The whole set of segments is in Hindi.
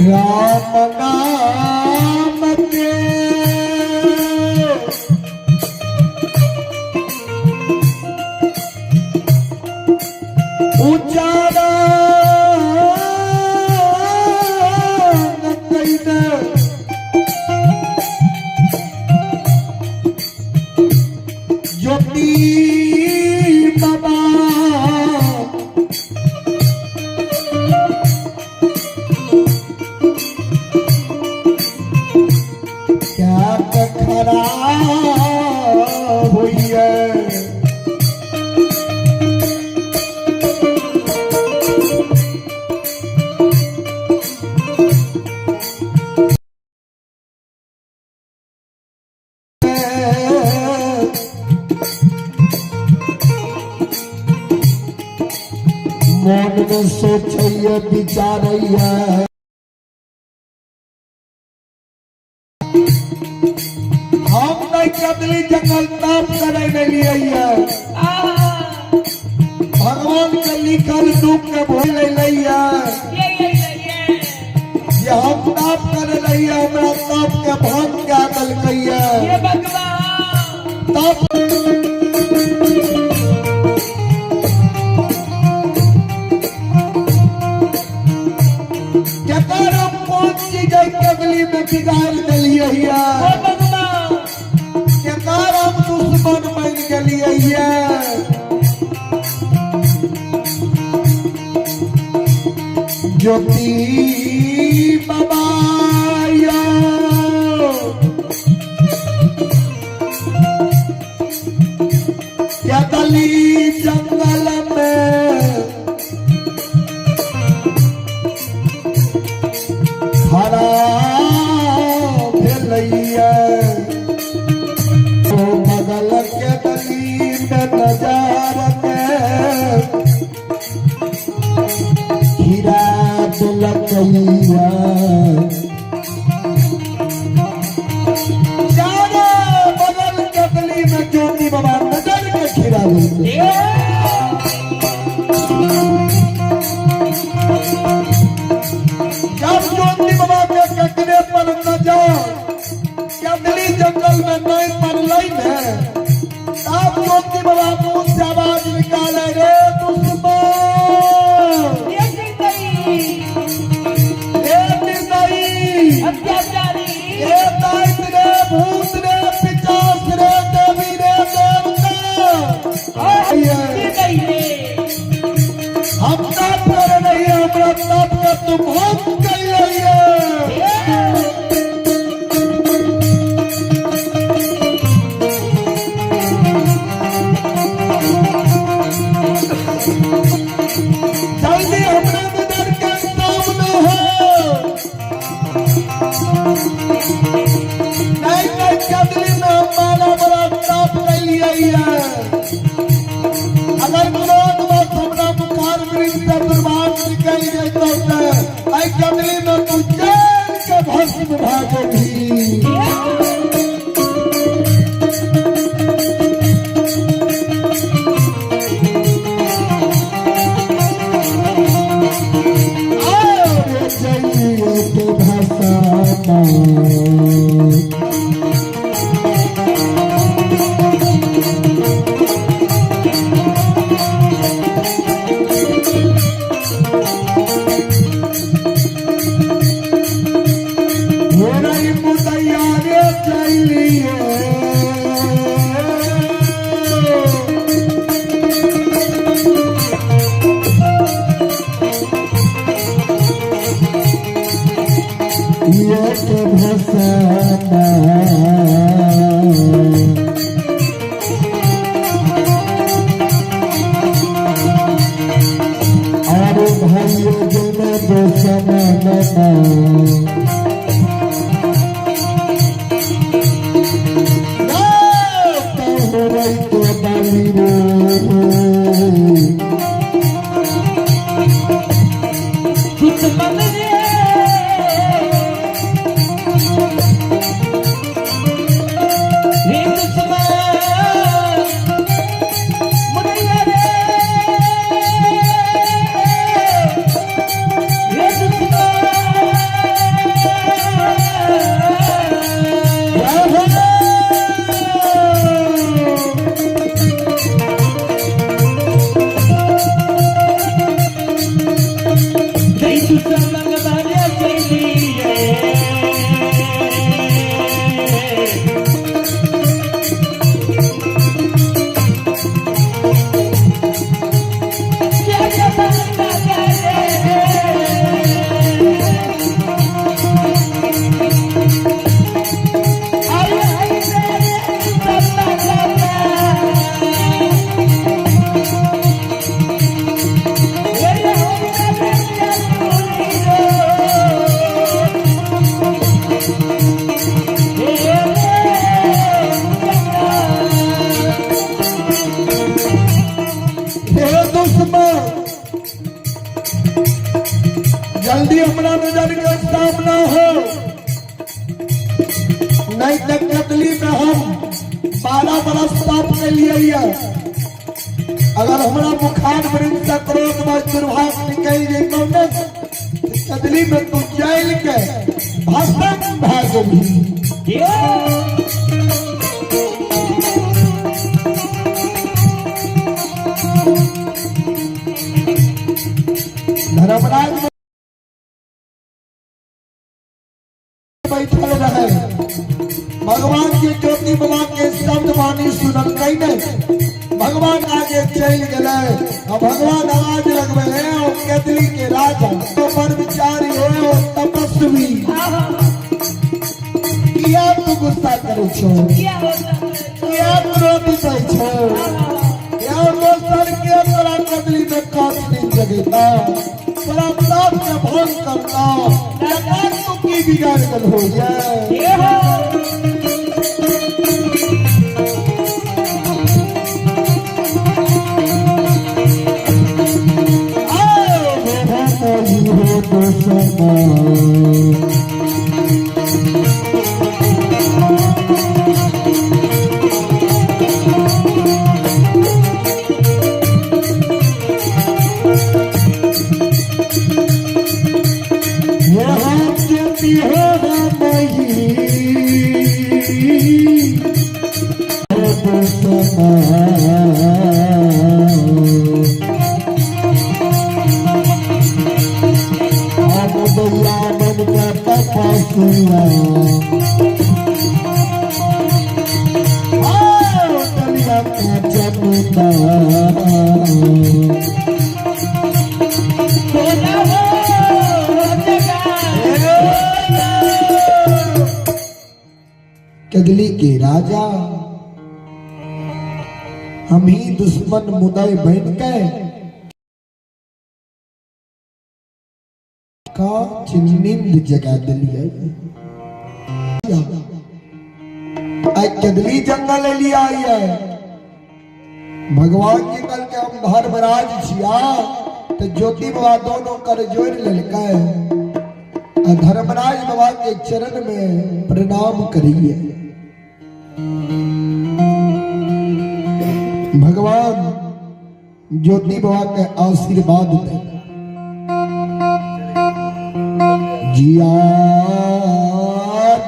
राम नाम के उचारा ज्योति बाबा क्या खरा हुई है मन में सोचिए विचारिए हम नहीं कदली जंगल ताप करे नहीं लिए भगवान के लिखल दुख के भूल नहीं ये हम ताप करे नहीं हमरा ताप के भाग के आदल कहिए ताप कगली में बिगाड़ दिलिए हम दुश्मन बन गलिए ज्योति बाबा क्या दली जंगल में खड़ा भेलैया बगल के गली में नजार के हीरा दुलकैया चारों बगल के गली में ज्योति बाबा नजर के खीरा जब ज्योति बाबा के ककरे पर नजर कदली जंगल में नहीं पड़लई है तब ज्योति बाबा मुंह से आवाज निकाले रे दुश्मन अत्याचारी रे दैत रे भूत रे पिशाच रे देवी रे देवता हम ताप कर नहीं हमरा ताप कर तुम हम कर जल्दी हमरा मदर के सामने हो नहीं कदली में हमारा बड़ा ताप कर लिया अगर क्रोध बस हमरा बुखार वृक्ष से दुर्भाग्य निकल गए तो आई कदली में तू चैन के भस्म भागेगी दुश्मन जल्दी हमारा नजर के सामना हो, नहीं तो कतली में हम 12 बरस ताप के लिए अगर हमारा बुखार मरीज से क्रोध में दुर्भाष निकल जाए कतली में तू जैल के भाषण भागी धर्मराज बैठल रहे, भगवान के ज्योति बाबा के शब्द वाणी सुनल कई नहीं, भगवान आगे चल गए और भगवान आवाज लगवे और केतली के राजा तो पर विचारी हो तपस्वी किया तू गुस्सा करे छो, किया क्रोधित छो, या वो सर के तोरा केतली में काट नहीं जगेगा, तोरा ताप के भंग करना या तू की बिगाड़ कर हो जाए। केतली के राजा हम ही दुश्मन मुदय बन के का चिन्निंद जगा दिलिए, केतली जंगल लिया है भगवान के कल के हम धर्मराज छिया तो ज्योति बाबा दोनों कर जोड़ ललका धर्मराज बाबा के चरण में प्रणाम करिए। भगवान ज्योति बाबा के आशीर्वाद दे, जिया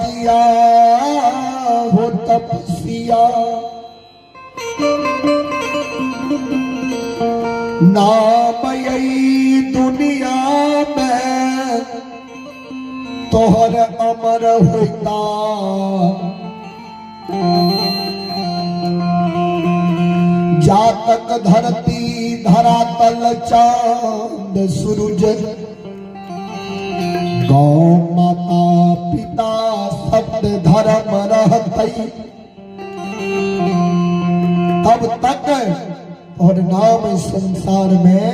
जिया हो तपसिया नाम यही दुनिया में तोहर अमर होता, जातक धरती धरातल चांद सूरज गौ माता पिता सप्त धर्म रहते तब तक और नाम संसार में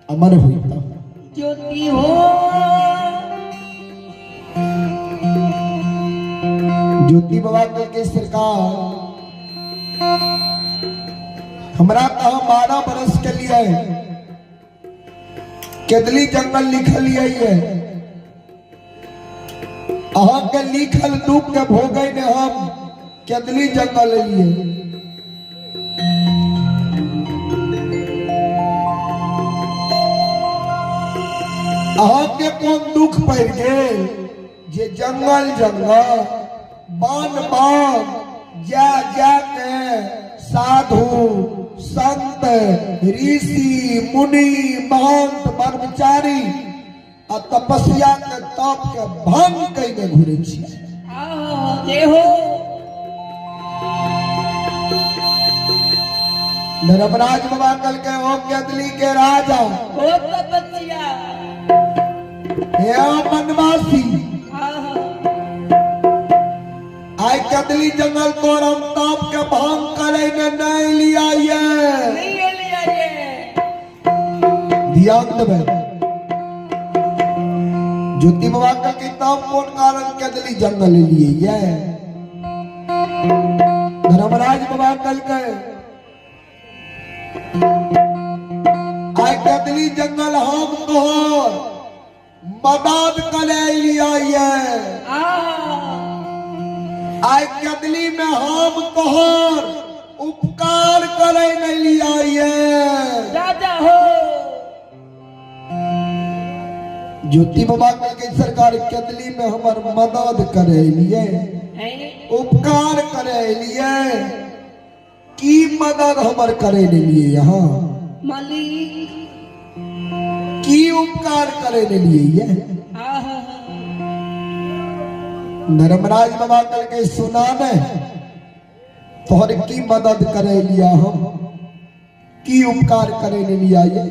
अमर होता। ज्योति हो ज्योति बाबा के सरकार हमरा कहा 12 बरस के लिए केतली जंगल लिखल है, अहाँ के लिखल दुख के भोगे ने हम केतली जंगल लिए। अहाँ के कौन दुख पड़ गए जे जंगल जंगल बान बान जा जा के साधु संत ऋषि मुनि महंत ब्रह्मचारी आ तपस्या के तप के भंग कईने घुरे छी। धर्मराज बाबा कल के ओ केतली के राजा ओ तपस्या हे वनवासी आई केतली जंगल को हम ताप के भांग करे ने नहीं लिया ये ध्यान देवे। ज्योति बाबा का किताब कौन कारण केतली जंगल लिए ये धर्मराज बाबा कल के जंगल हम तोहर मदद करे लिया आय कदली में हम तोहर उपकार करे न लिया राजा हो ज्योति बाबा के सरकार कदली में हमार मदद करे लिए उपकार करे लिए की मदद हमार करे लिए यहाँ मालिक की उपकार करे लिए धर्मराज बाबा कल के सुना ने तोहर की मदद करे लिया हम की उपकार करे लिया ये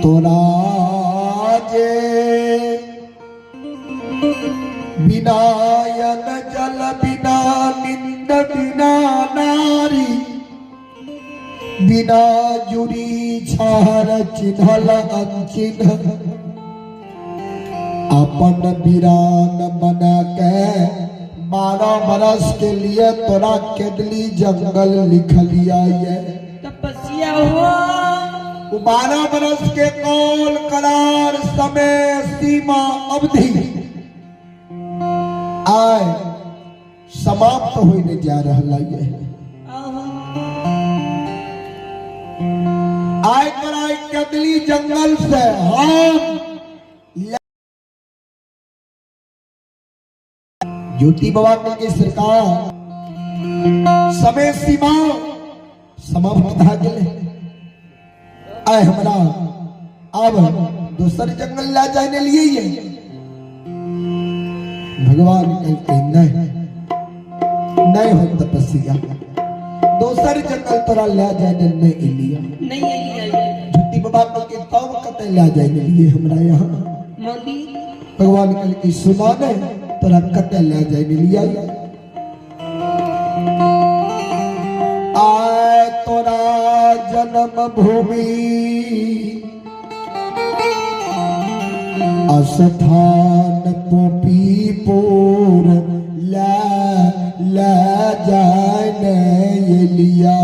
तोरा जे बिनायन जल बिना निंद बिना नारी बिना जुड़ी छार चिन्हल अनचिन्ह अपन वीरान बना के 12 बरस के लिए तोरा केदली जंगल लिख लिया ये तपस्या हुआ 12 बरस के कौल करार समय सीमा अवधि आय समाप्त होने जा रहा है आय कराए केदली जंगल से हम ज्योति बाबा के सरकार समय सीमा समाप्त हो गए आय हमरा अब दूसर जंगल ला जाने लिए ये भगवान कहते नहीं हो तपस्या दूसर जंगल तोरा ला जाने नहीं लिया नहीं ज्योति बाबा के तब कते ला जाने लिए हमरा यहाँ भगवान कल की सुना ने तोरा कते ला जाने लिया आय तोरा जन्म भूमि अस्थान पोपीपुर ला जाने लिया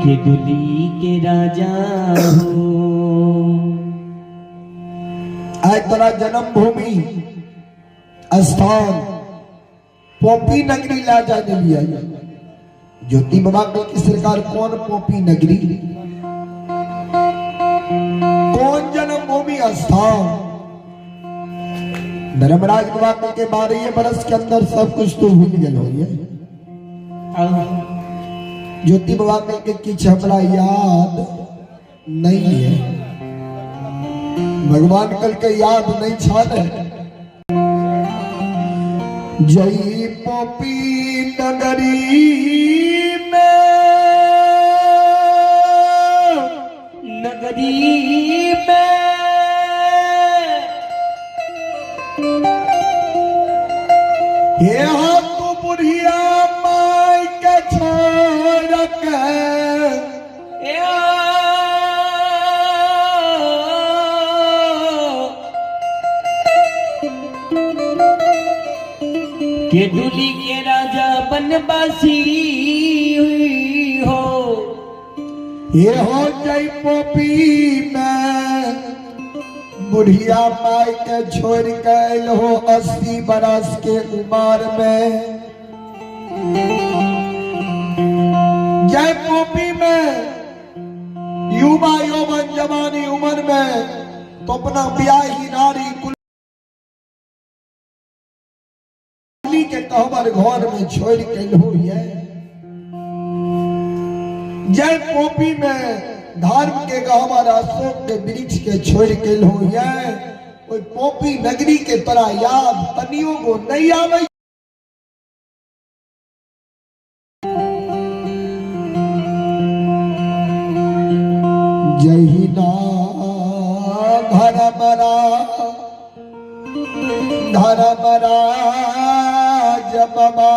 के दुली के राजा हो आय तोरा जन्म भूमि स्थान पोपी नगरी ला जाने लिया ज्योति बाबा की सरकार कौन पोपी नगरी कौन जन्म भूमि स्थान धर्मराज बाबा के 12 बरस के अंदर सब कुछ तो भूल गए हो ज्योति बाबा के कुछ हमरा याद नहीं है भगवान कल के याद नहीं छाने जय पोपी नगरी में हे हो तू बुढ़िया माई के छोड़ के के दुली के राजा बनवासी हुई हो ये हो जय पोपी में बुढ़िया माई के छोड़ गए हो 80 बरस के उम्र में जय पोपी में युवा यौवन जवानी उम्र में तो अपना ब्याही नारी के कहबर घर में छोड़ के हो जय पोपी में धर्म के गहवर अशोक के वृक्ष के छोड़ के हो कोई पोपी नगरी के तरह याद तनियों को नहीं आवे जही ना धर्मरा बाबा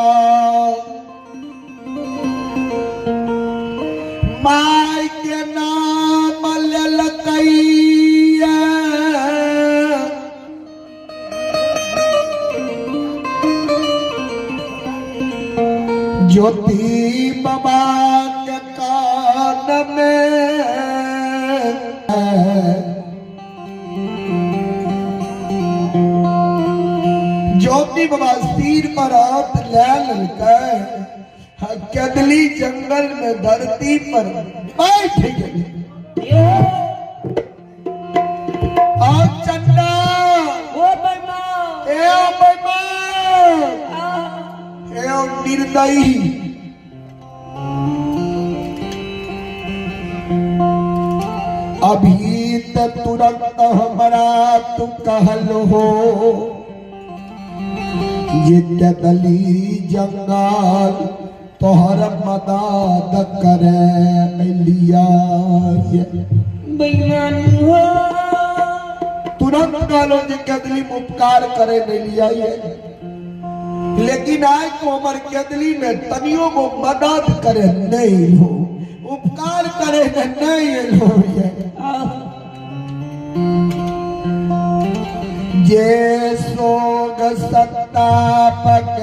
माई के नाम ललक ज्योति बाबा के कान में ज्योति बाबा सिर पर हाथ ले लेकर केदली जंगल में धरती पर बैठ गए। और चंदा ओ बर्मा ए बेईमान ए निर्दयी अभी तक तुरंत हमारा तू कहल हो ये केदली जंगल तोहर मदद करे लिया बेईमान हो तुरंत कहलो जे केदली में उपकार करे नहीं लिया लेकिन आज को हमार केदली में तनियों को मदद करे नहीं हो उपकार करे नहीं हो ये सोग सत्तापक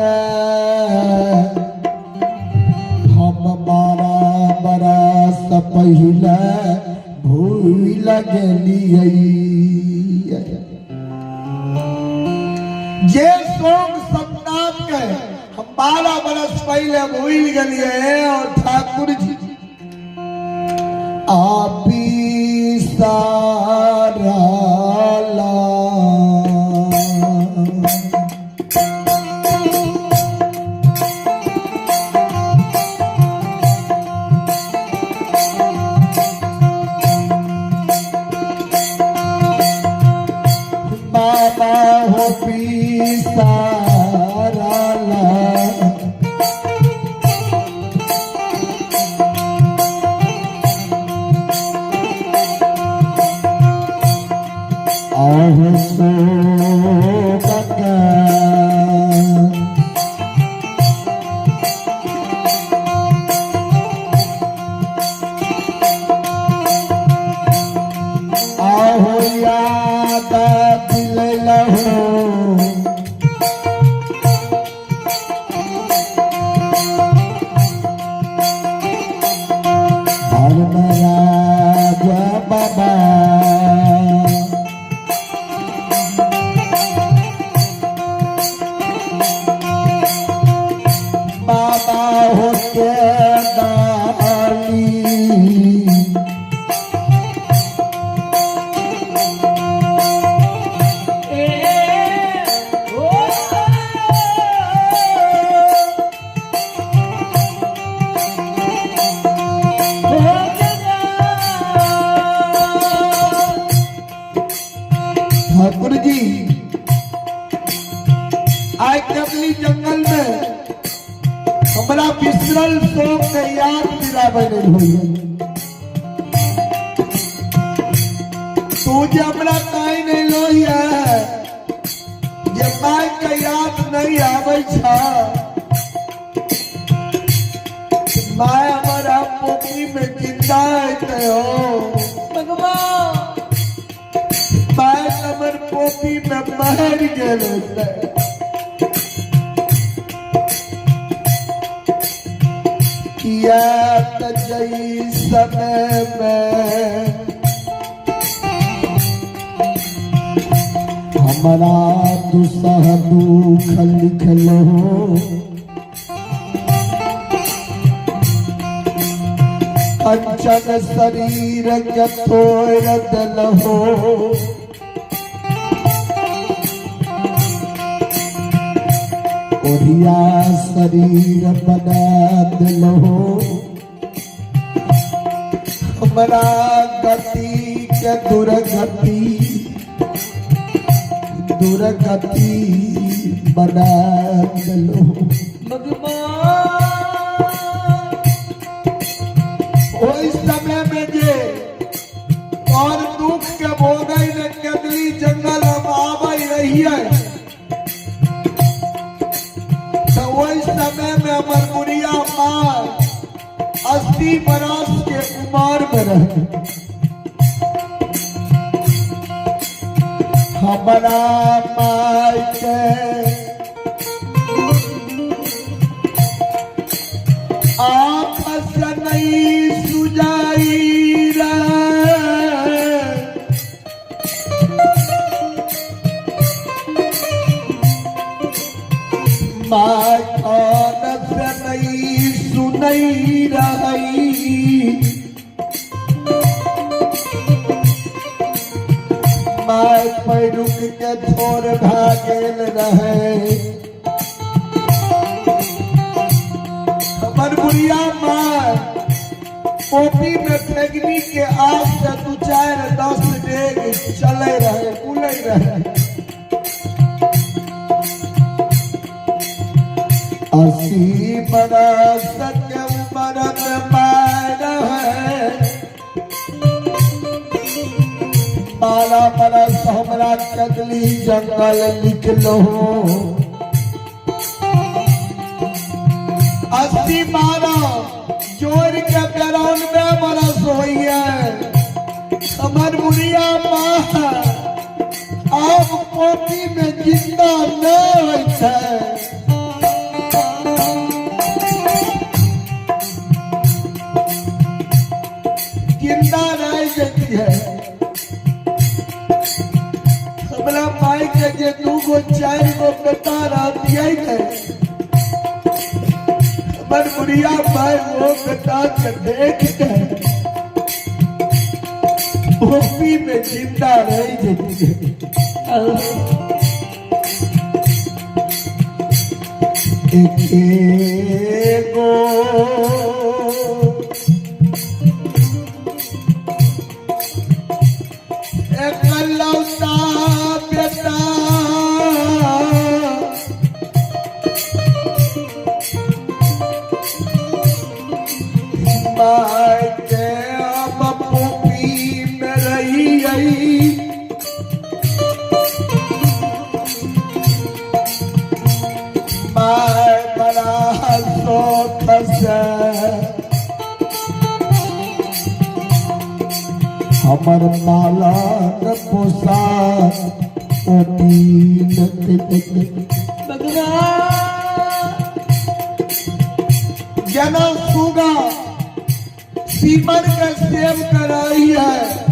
हम 12 बरस पहले भूल गेलिए जे सोग संताप के हम 12 बरस पहले भूल गए और ठाकुर जी आपी सारा ला बाबा हो पी सारा ला आह सो बका आहो याद दिलहु धर्मराज बाबा बाबा हो के दाली ठाकुर जी आज केदली जंगल में हमारा विसरल शोक के याद दिलावे नहीं हुई तू जे हमरा काई नहीं लोई है जे माय के याद नहीं आवे छा माय हमारा पोखरी में जिंदा है हो भगवान माय हमर पोखरी में मर गेल किया तजई समय में हमारा दुसह दुख लिखल हो कंचन शरीर के तोड़ दल हो ओढ़िया शरीर बना दिल हो हमारा गति के दुर्गति बना दिल हो भगवान ओइ समय में जे और दुख के भोगई ने केदली जंगल हम आवे रहिए तो ओइ समय में हमर बुढ़िया माँ 80 बरस के उम्र में रहे हमारा माई के नहीं रही माय पैरुक के थोर भागेल रहे हमर बुढ़िया माय पोपी में फेगनी के आग से 2 4 10 डेग चले रहे उले रहे 80 बरस के उम्र में माय रहे 12 बरस हमरा कदली जंगल लिखलो 80 12 जोड़ के 92 बरस होइए हमर बुढ़िया माँ अब पोपी में जिंदा न होइत है जिंदा रह जाती है हमरा माई के जे 2 गो 4 गो बेटा रहती है हमर बुढ़िया माई वो बेटा के देख के पोपी में जिंदा रह जाती है एगो एकलौता बेटा माय के अब पोपी में रही माय बड़ा शौक से हमर माला पोसा जना सुगा सीमन के सेव कराई है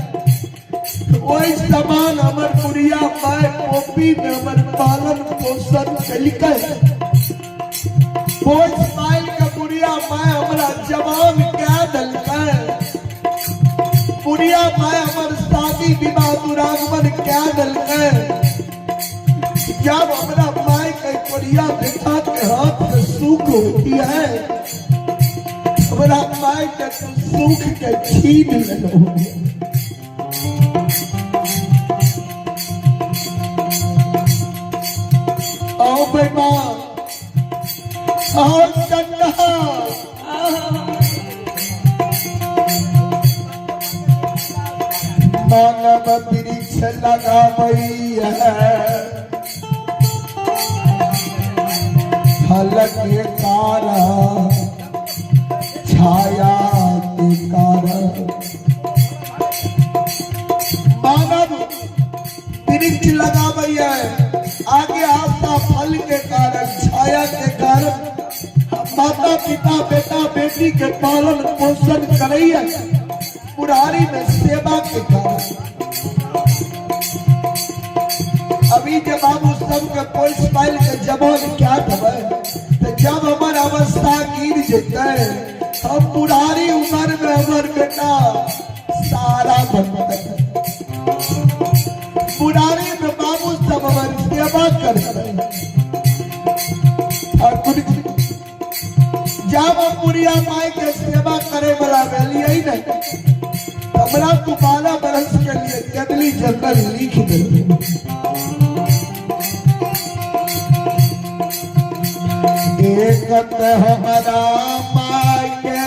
वही समान हमर बुढ़िया माय पोपी में हमर पालन पोषण कलिकै कोई स्माइल के बुढ़िया माय हमरा जवान कह दलकै बुढ़िया माय हमर शादी विवाह दुरागमन कह दलकै जब हमरा माय के बुढ़िया बेटा के हाथ में सुख होती है हमरा माय के सुख के छीन लेलो आओ बेटा आओ चंदा मानव वृक्ष लगावई है फल के कारण छाया के कारण मानव वृक्ष लगावई है आगे आपका फल के कारण छाया के कारण माता पिता बेटा बेटी के पालन पोषण करैया बुढ़ारी में सेवा के कारण अभी जब बाबू सबके कोई स्माइल के जवान क्या देवे तो जब हमार अवस्था गिर जेते हम बुढ़ारी उम्र में हमर बेटा सारा बनते बुढ़ारी में बाबू सब हमार सेवा करते और जब हम बुढ़िया माई के सेवा करे वाला भेलिए नहीं हमरा तू 12 बरस के लिए कदली जंगल लिख दे एक हमारा माई के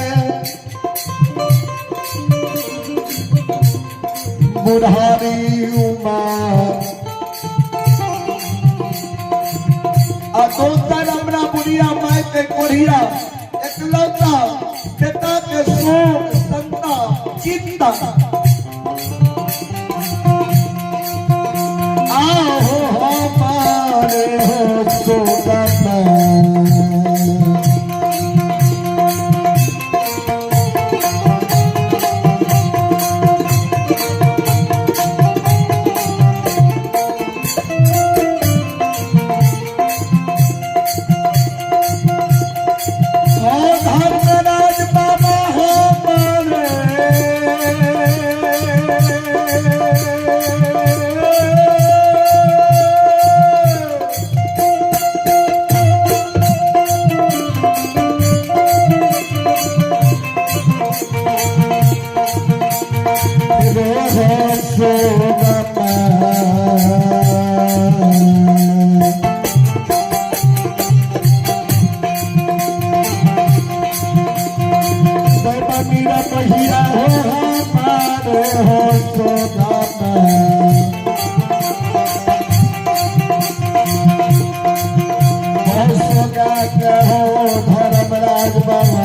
बुढ़ारी उमर और दोसर हमरा बुढ़िया माई के कोढ़िया एकलौता बेटा के शोक संता चिंता आओ हमारे हो सोगत धर्मराज धर्मराज बाबा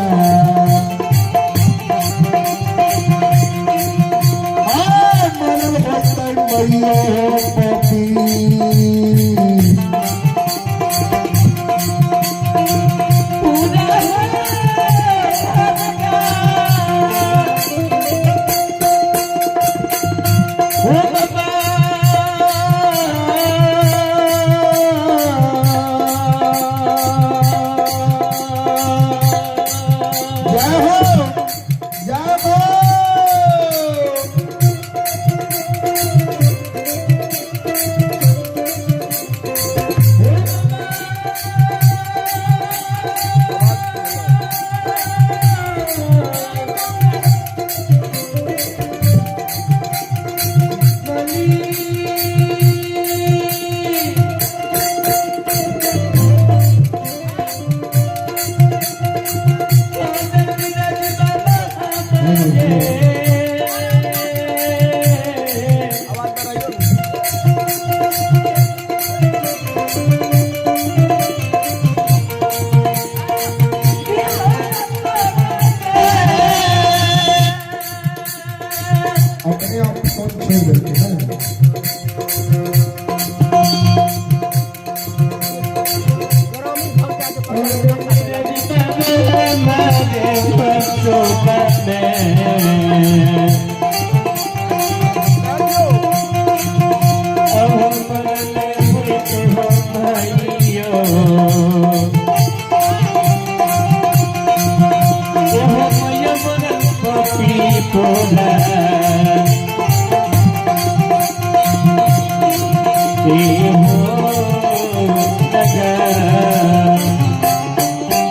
अपने आप फोन छोड़ देते हैं।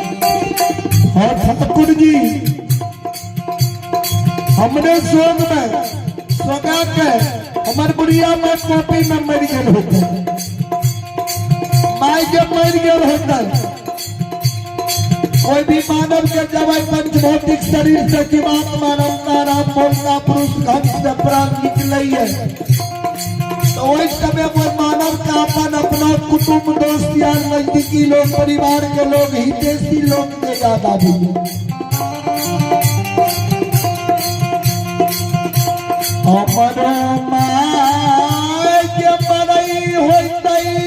और ठाकुर जी हमने सोग में सोगा के हमार बुढ़िया में कॉपी में मर गए होते माई के मर गए होते कोई भी मानव के जब पंचभौतिक शरीर से जीवात मानव का नाम बोलता पुरुष घट से प्राण निकले है तो वही समय पर मानव का अपन अपना कुटुंब दोस्त यार नजदीकी लोग परिवार के लोग हितैषी लोग के ज्यादा भी हमारा माय के बड़ई होतई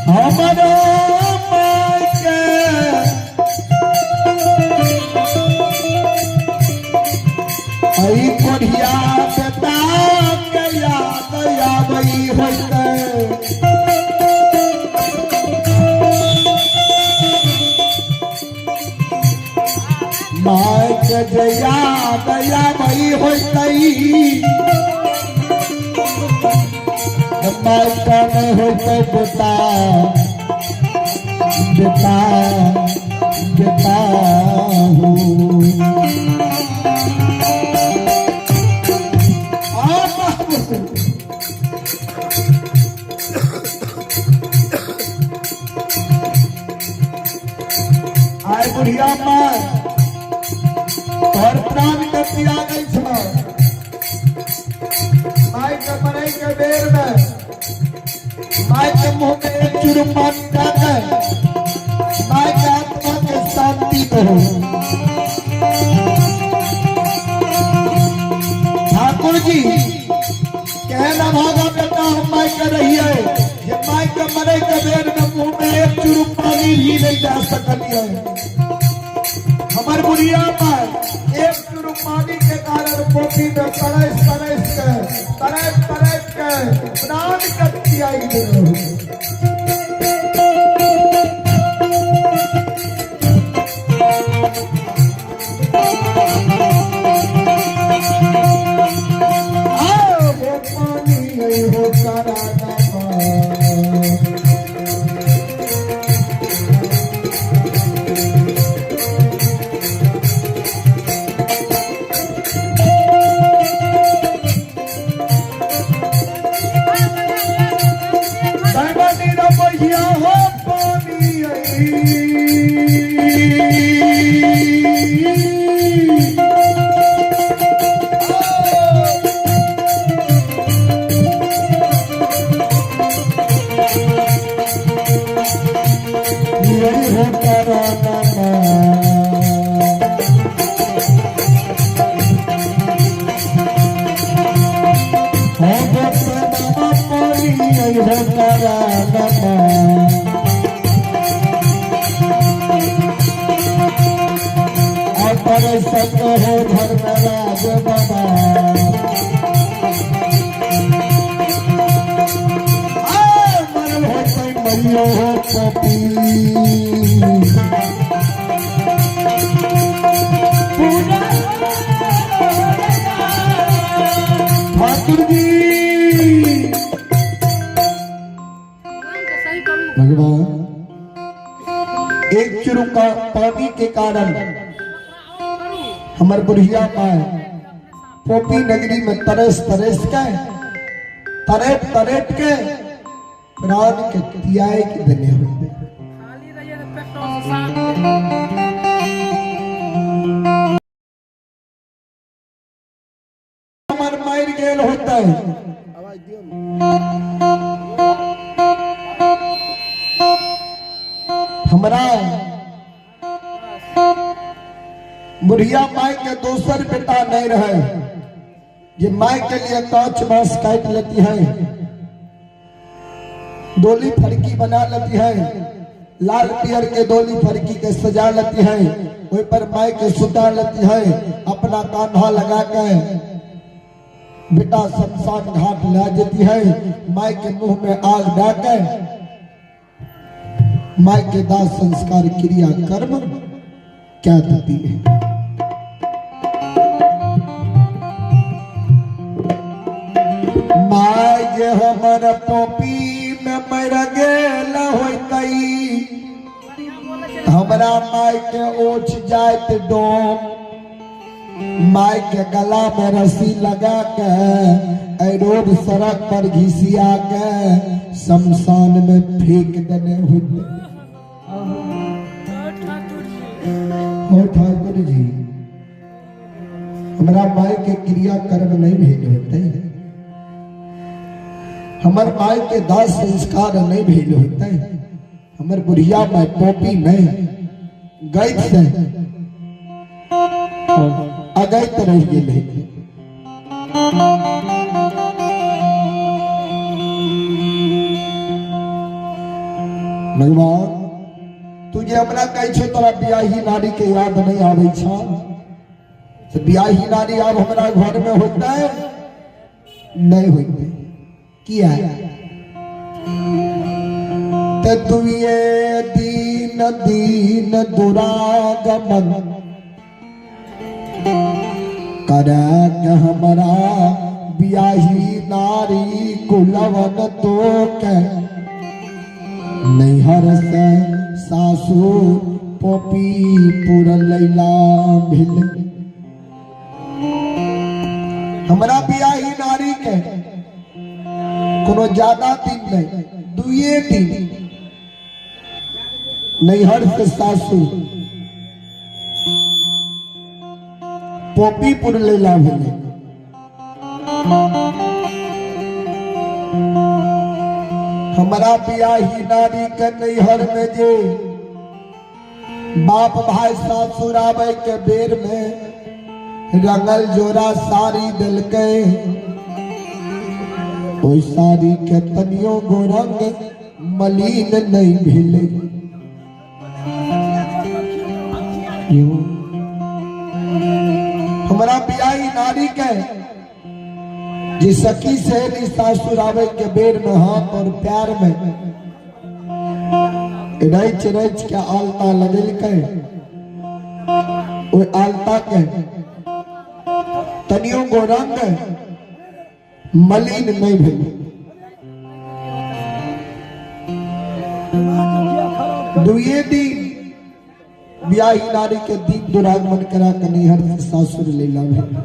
हमारा माय के आई बढ़िया बेटा के याद आबई होतई माय के जया दया भई होतई माय का नहीं होतई बेटा बेटा बेटा आए बुढ़िया माँ और प्राण के पिया गई छो माई के मरे के बेर में माई के मुंह में एक चुरुम पानी डालकर माई के आत्मा के शांति करो ठाकुर जी कहना भागा बेटा हम माई के रही है ये माई के मरे के बेर में मुंह में एक चुरुम पानी भी नहीं जा सकती है हमार बुढ़िया पर एक चुरुम पानी के कारण पोपी में तरस के प्राण कत्ती आई हो पानी हो करा संग हो धर्मराज बाबा मरल होते मरियो हो पपी ठाकुर जी भगवान एक चुरुका पानी के कारण हमार बुढ़िया पाए पोपी नगरी में तरस तरस के तरेट तरेट के प्राण के तियाए की देने हुए हमार मार गेल होता है हमारा बुढ़िया माई के दोसर बेटा नहीं रहे ये माई के लिए कांच बांस काट लेती है डोली फड़की बना लेती है लाल पियर के डोली फड़की के सजा लेती है वही पर माई के सुता लेती है अपना कान्हा लगा के बेटा शमशान घाट ले जाती है माई के मुंह में आग डाके माई के दाह संस्कार क्रिया कर्म क्या देती है माय जे हमर पोपी में मर गेल होतई हमरा माय के ओछ जात डोम माय के गला में रस्सी लगा के रोड सड़क पर घिसिया के शमशान में फेंक देने होते हो ठाकुर जी हमरा माय के क्रिया कर्म नहीं भेज होते हमार माय के दाह संस्कार नहीं भेज होते हमार बुढ़िया माय पोपी में गैत से अगैत रह गए भगवान तुझे हमरा कहे छे तोरा बियाही नारी के याद नहीं आवे छा तो बियाही नारी अब हमरा घर में होता है नहीं होते किया तुये दीन दीन दुरागमन करक हमारा बियाही नारी कुलवन तो के नैहर से सासू पोपी पुर लैला भिल हमारा बियाही नारी के कोनो ज्यादा दिन नहीं दुए दिन नैहर से सासू पोपीपुर लेला भेले हमारा बियाही नारी के नैहर में जे बाप भाई सासुर आवे के बेर में रंगल जोरा साड़ी दिल के ओई साड़ी के तनियो गो रंग मलिन नहीं भेले हमारा बियाही नारी के जी सखी सहेली सासुर आवे के बेर में हाथ और प्यार में रच रच के आलता लगल के ओई आलता के तनियो गो रंग मलिन नहीं भेल दुए दिन बियाही नारी के दीप दुरागमन करा के नैहर से सासुर लेला भेल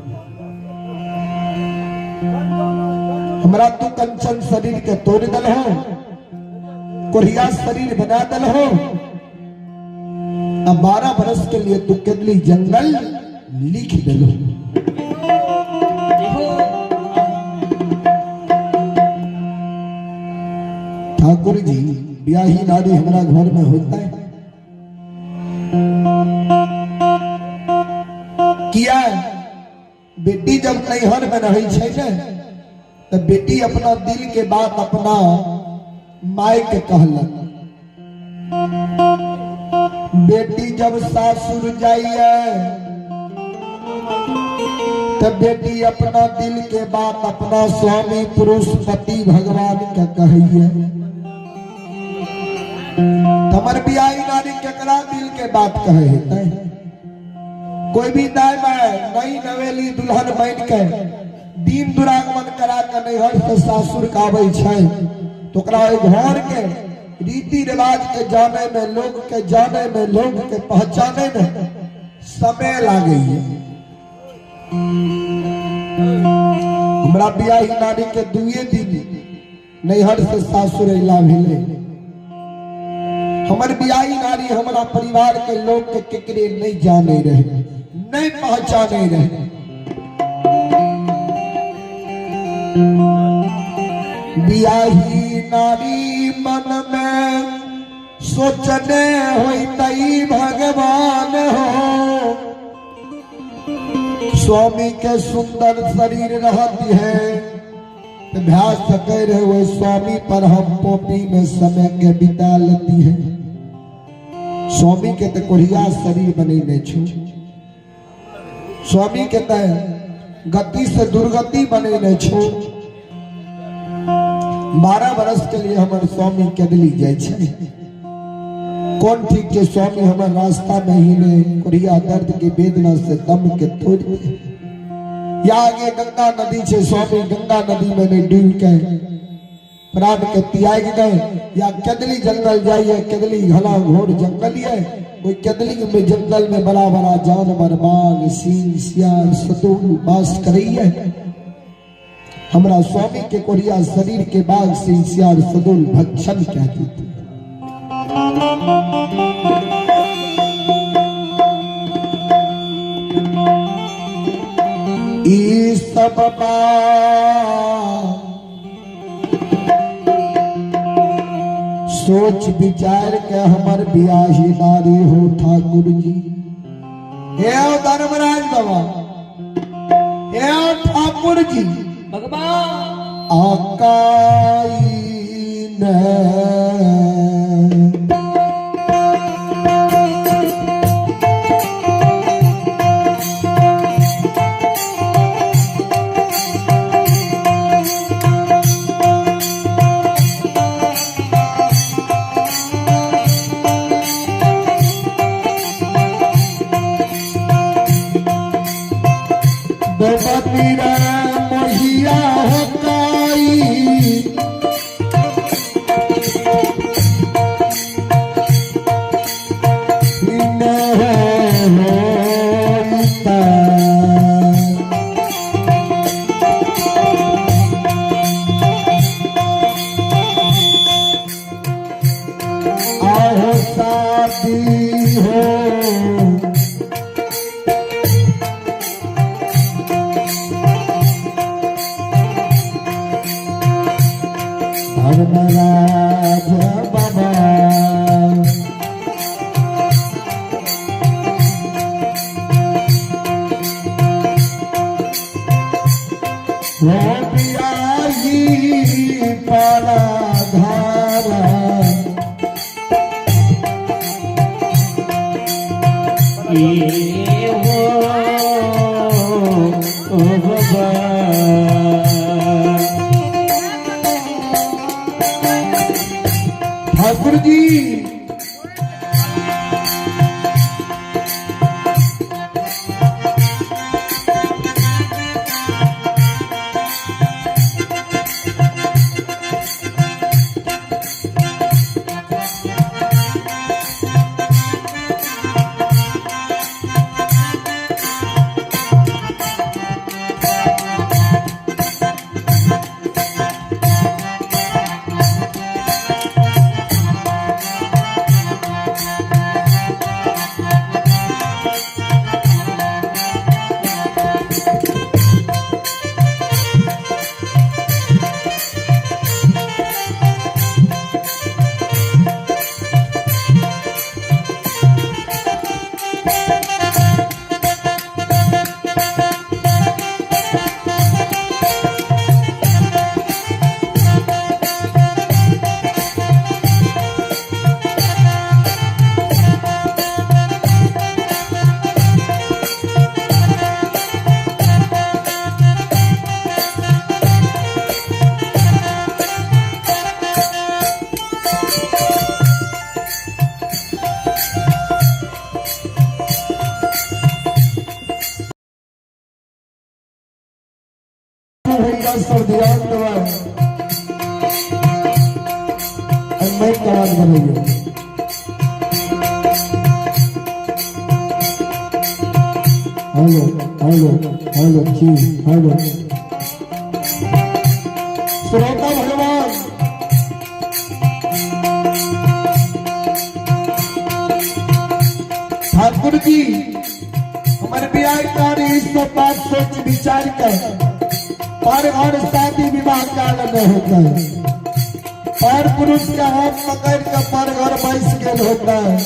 हमरा तू कंचन शरीर के तोड़ दल हो कोरिया शरीर बना दल हो अब 12 बरस के लिए तू केदली जंगल लिख दिलो। ठाकुर जी ब्याही नारी हमारा घर में होता है किया बेटी जब नैहर में रही छे ने तो बेटी अपना दिल के बात अपना माय के कहलक। बेटी जब सासुर जाइए तो बेटी अपना दिल के बात अपना स्वामी पुरुष पति भगवान के कहिए। तमर बियाई नारी केकरा दिल के बात कहे है? कोई भी दाई नई नवेली दुल्हन बन के दिन दुरागमन करा के नैहर से सासुर का आवे छै तो घर के रीति रिवाज के जाने में, लोग के जाने में, लोग के पहचाने में समय लागे। हमरा बियाही नारी के दुए दिन नैहर से सासुर अला भेले। हमर बियाही नारी हमारा परिवार के लोग के केकरे नहीं जाने रहे, नहीं पहचाने रहे। बियाही नारी मन में सोचने होई भगवान हो। स्वामी के सुंदर शरीर रहती है अभ्यास सके रहे वो स्वामी पर हम पोपी में समय के बिता लेती है। स्वामी के तो कोढ़िया शरीर बने नहीं छू, स्वामी के तो गति से दुर्गति बने नहीं छू। 12 बरस के लिए हमारे स्वामी केदली जाए छे। कौन ठीक के स्वामी हमारे रास्ता में ही ने कोढ़िया दर्द की वेदना से दम के तोड़ दे। या आगे गंगा नदी से स्वामी गंगा नदी में नहीं डूब के प्राण के त्याग गए। या केदली जंगल जाइए, केदली घना घोर जंगल है, कोई केदली में जंगल में बड़ा बड़ा जानवर बाघ सिंह सियार सतुल वास करिए। हमारा स्वामी के कोढ़िया शरीर के बाघ सिंह सियार सतुल भक्षण कहती थी। सब सोच विचार के हमर बियाही नारी हो ठाकुर जी। हे धर्मराज बाबा, हे ठाकुर जी भगवान आकाई न मोहिया होकाई आहो शादी हो धर्मराज बाबा वो बियाही पाला धारा ये हो बाबा ठाकुर जी। भैया सब ध्यान दबाए मैं कमान करेंगे हेलो हेलो हेलो जी हेलो श्रोता भगवान ठाकुर जी हमारे ब्याह कार्य इस बात सोच विचार कर पर और शादी विवाह काल में होता है पर पुरुष का हाथ पकड़ कर पर घर बैस के होता है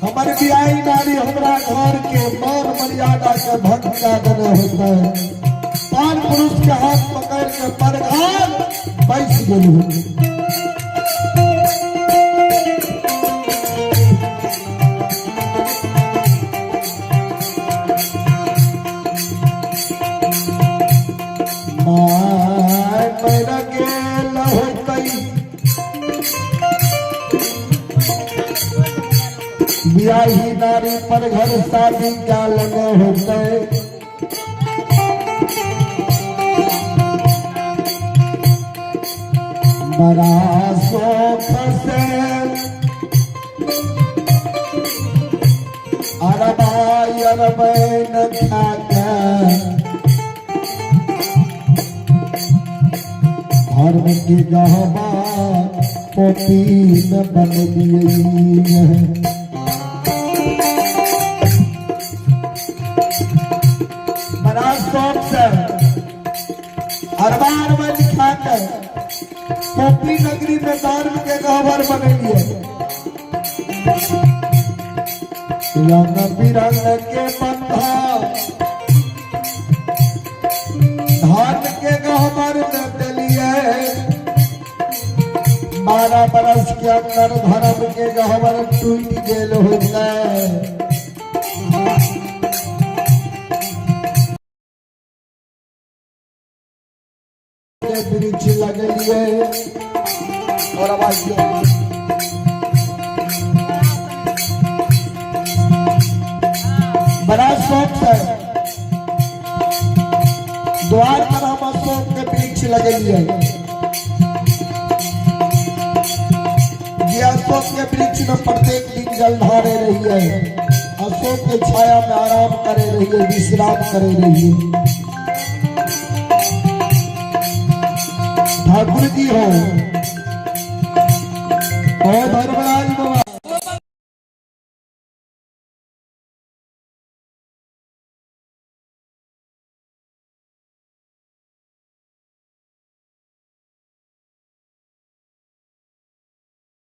हमारे ब्याही नारी हमारा घर के मान मर्यादा के भक्त का देने होता है पर पुरुष के हाथ पकड़ के पर घर बैस के होता है ब्याही नारी पर घर शादी क्या लगे होते बड़ा शौक से अरबाई अरबैन खाकर धर्म की गहवा पोपी में बन गई है अरबार में लिखा कर पोपी नगरी में धर्म के गहवर बनेलिए रंग बिरंग के बंधा धर्म के गहवर में दिलिए 12 बरस के अंदर धर्म के गहवर टूट गेल होता है वृक्ष लगलिए और आवाज बड़ा शौक है द्वार पर हम अशोक के वृक्ष लगलिए ये अशोक के वृक्ष में प्रत्येक दिन जल ढारे रही है अशोक के छाया में आराम करे रही है विश्राम करे रही है ठाकुर जी हो और धर्मराज बाबा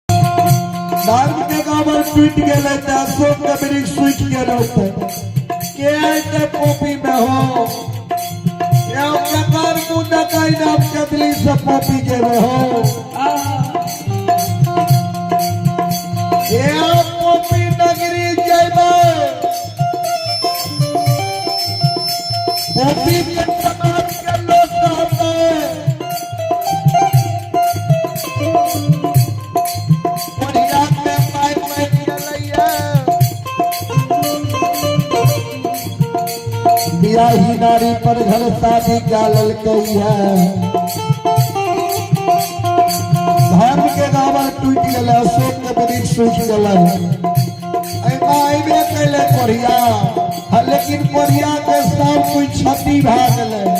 धर्म के गावर टूट गए अशोक के वृक्ष सूख गए के पोपी में हो प्रकार मुंडा का इनाम कदली से पोपी के हो पोपी नगरी जयबे पोपी के समाज के लोग कहते बढ़िया में पाइप में चलैया ब्याही नारी पर घर शादी क्या ललकई है धर्म के गावल टूट गए अशोक के वृक्ष सूख गए कैले कोरिया लेकिन कोरिया के सब कुछ क्षति भा गए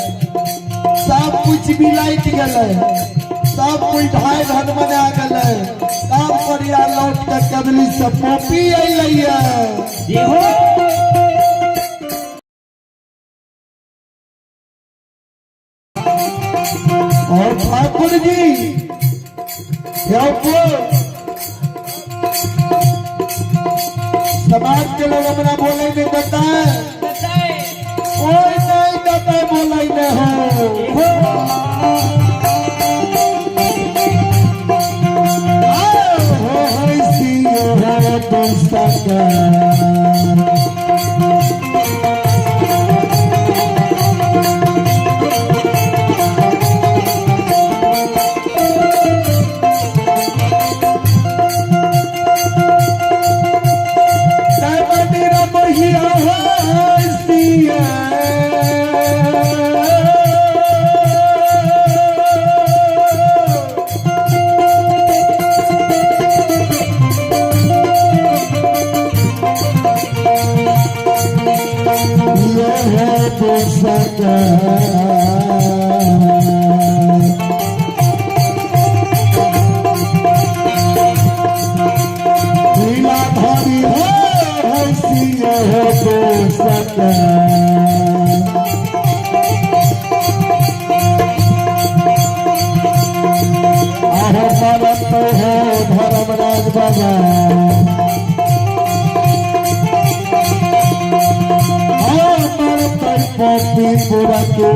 सब कुछ बिलाइट गए सब कुछ ढाई धन बना गए सब कोरिया लौट के कदली से पोपी अइले और ठाकुर जी समाज के लोग अपना बोले नहीं देता है कोई नहीं देता बोले नहीं हो दोस्त सका लीला भारी है सिया हो सका मरत हो धर्मराज बाबा मरत पपी पूरा को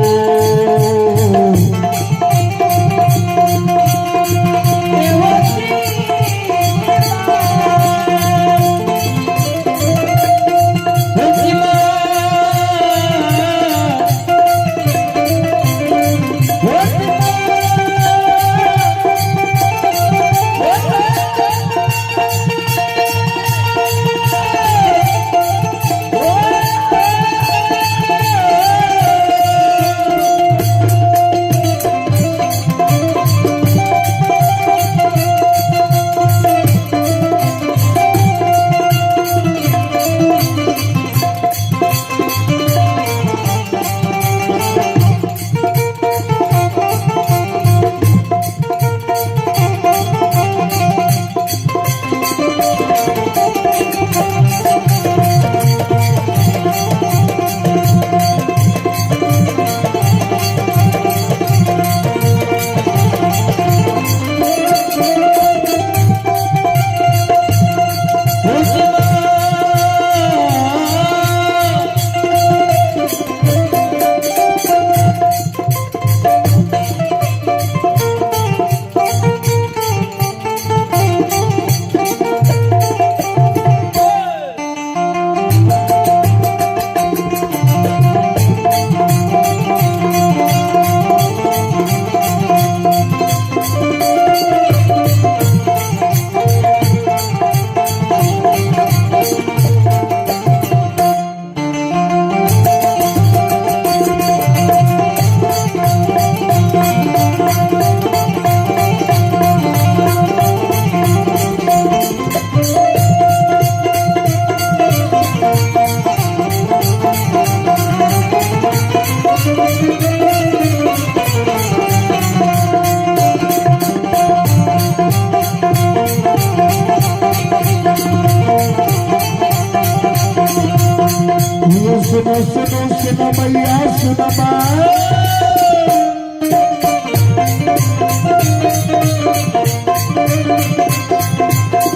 सुनो सुनो सुनो मैया सुनो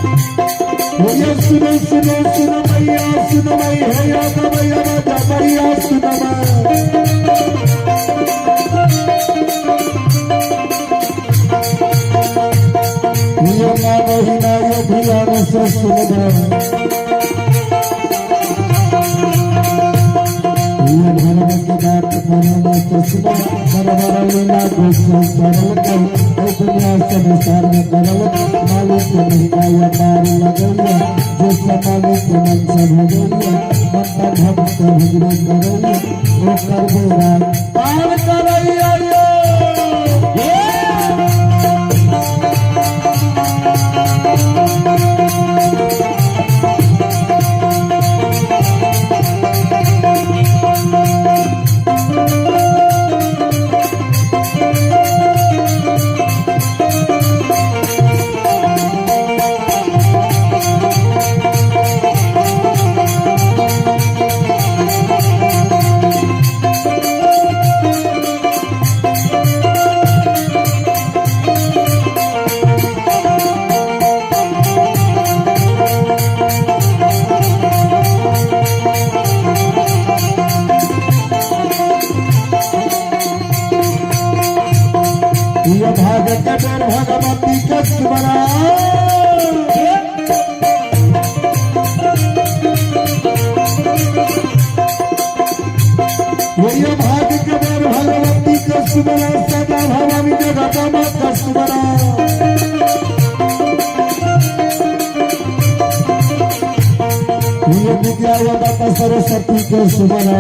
भैया सुनो सुनो सुनो मैया सुनो भैया मैया राजा मैया सुनो ये ना महीना ये भैया से सुनो धर्म की बात करना कृष्ण बरबर लीला गोस्वामी सरल कर दुनिया से विस्तार में करल मालिक के महिमा या पार लगैया जो समालिक के मन से भजैया मन का भक्त भजन करैया वो कर बेरा पार करैया भागत डर भगवती कस्मरा ये भाग के डर भगवती कस्मरा सदा भवानी जगदम्बा कस्मरा ये विद्यावता सरस्वती कस्मरा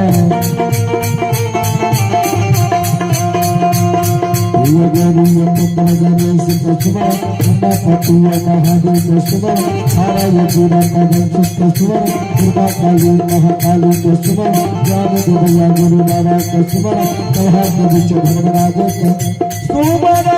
ये देवी ये पुत्र जने से कछुआ अन्ना पति ये महादेव कछुआ सारा ये पूरा का वंश कछुआ दुर्गा काली महाकाली कछुआ ज्ञान देवया गुरु बाबा कछुआ कलहा के बीच धर्मराज के सुमना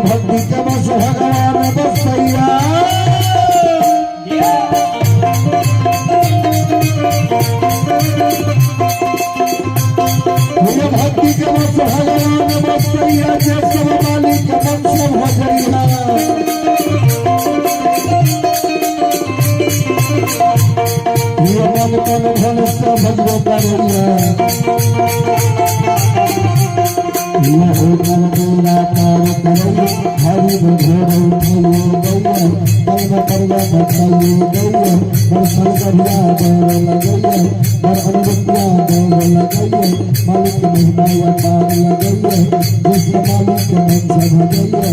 भक्ति के बस भगवान बसैया भक्ति के बस भगवान बसैया जे सब मालिक मन सब हो जइला ये मन तन धन सब भगवो करिया ये हो कर पूरा पार करे हरि भोर उठियो गैया कल करवा बताइए गैया दर्शन करिया देव लगैया और अनुरुपिया देव लगैया मालिक महिमा पार लगैया जिस मालिक मन से भगैया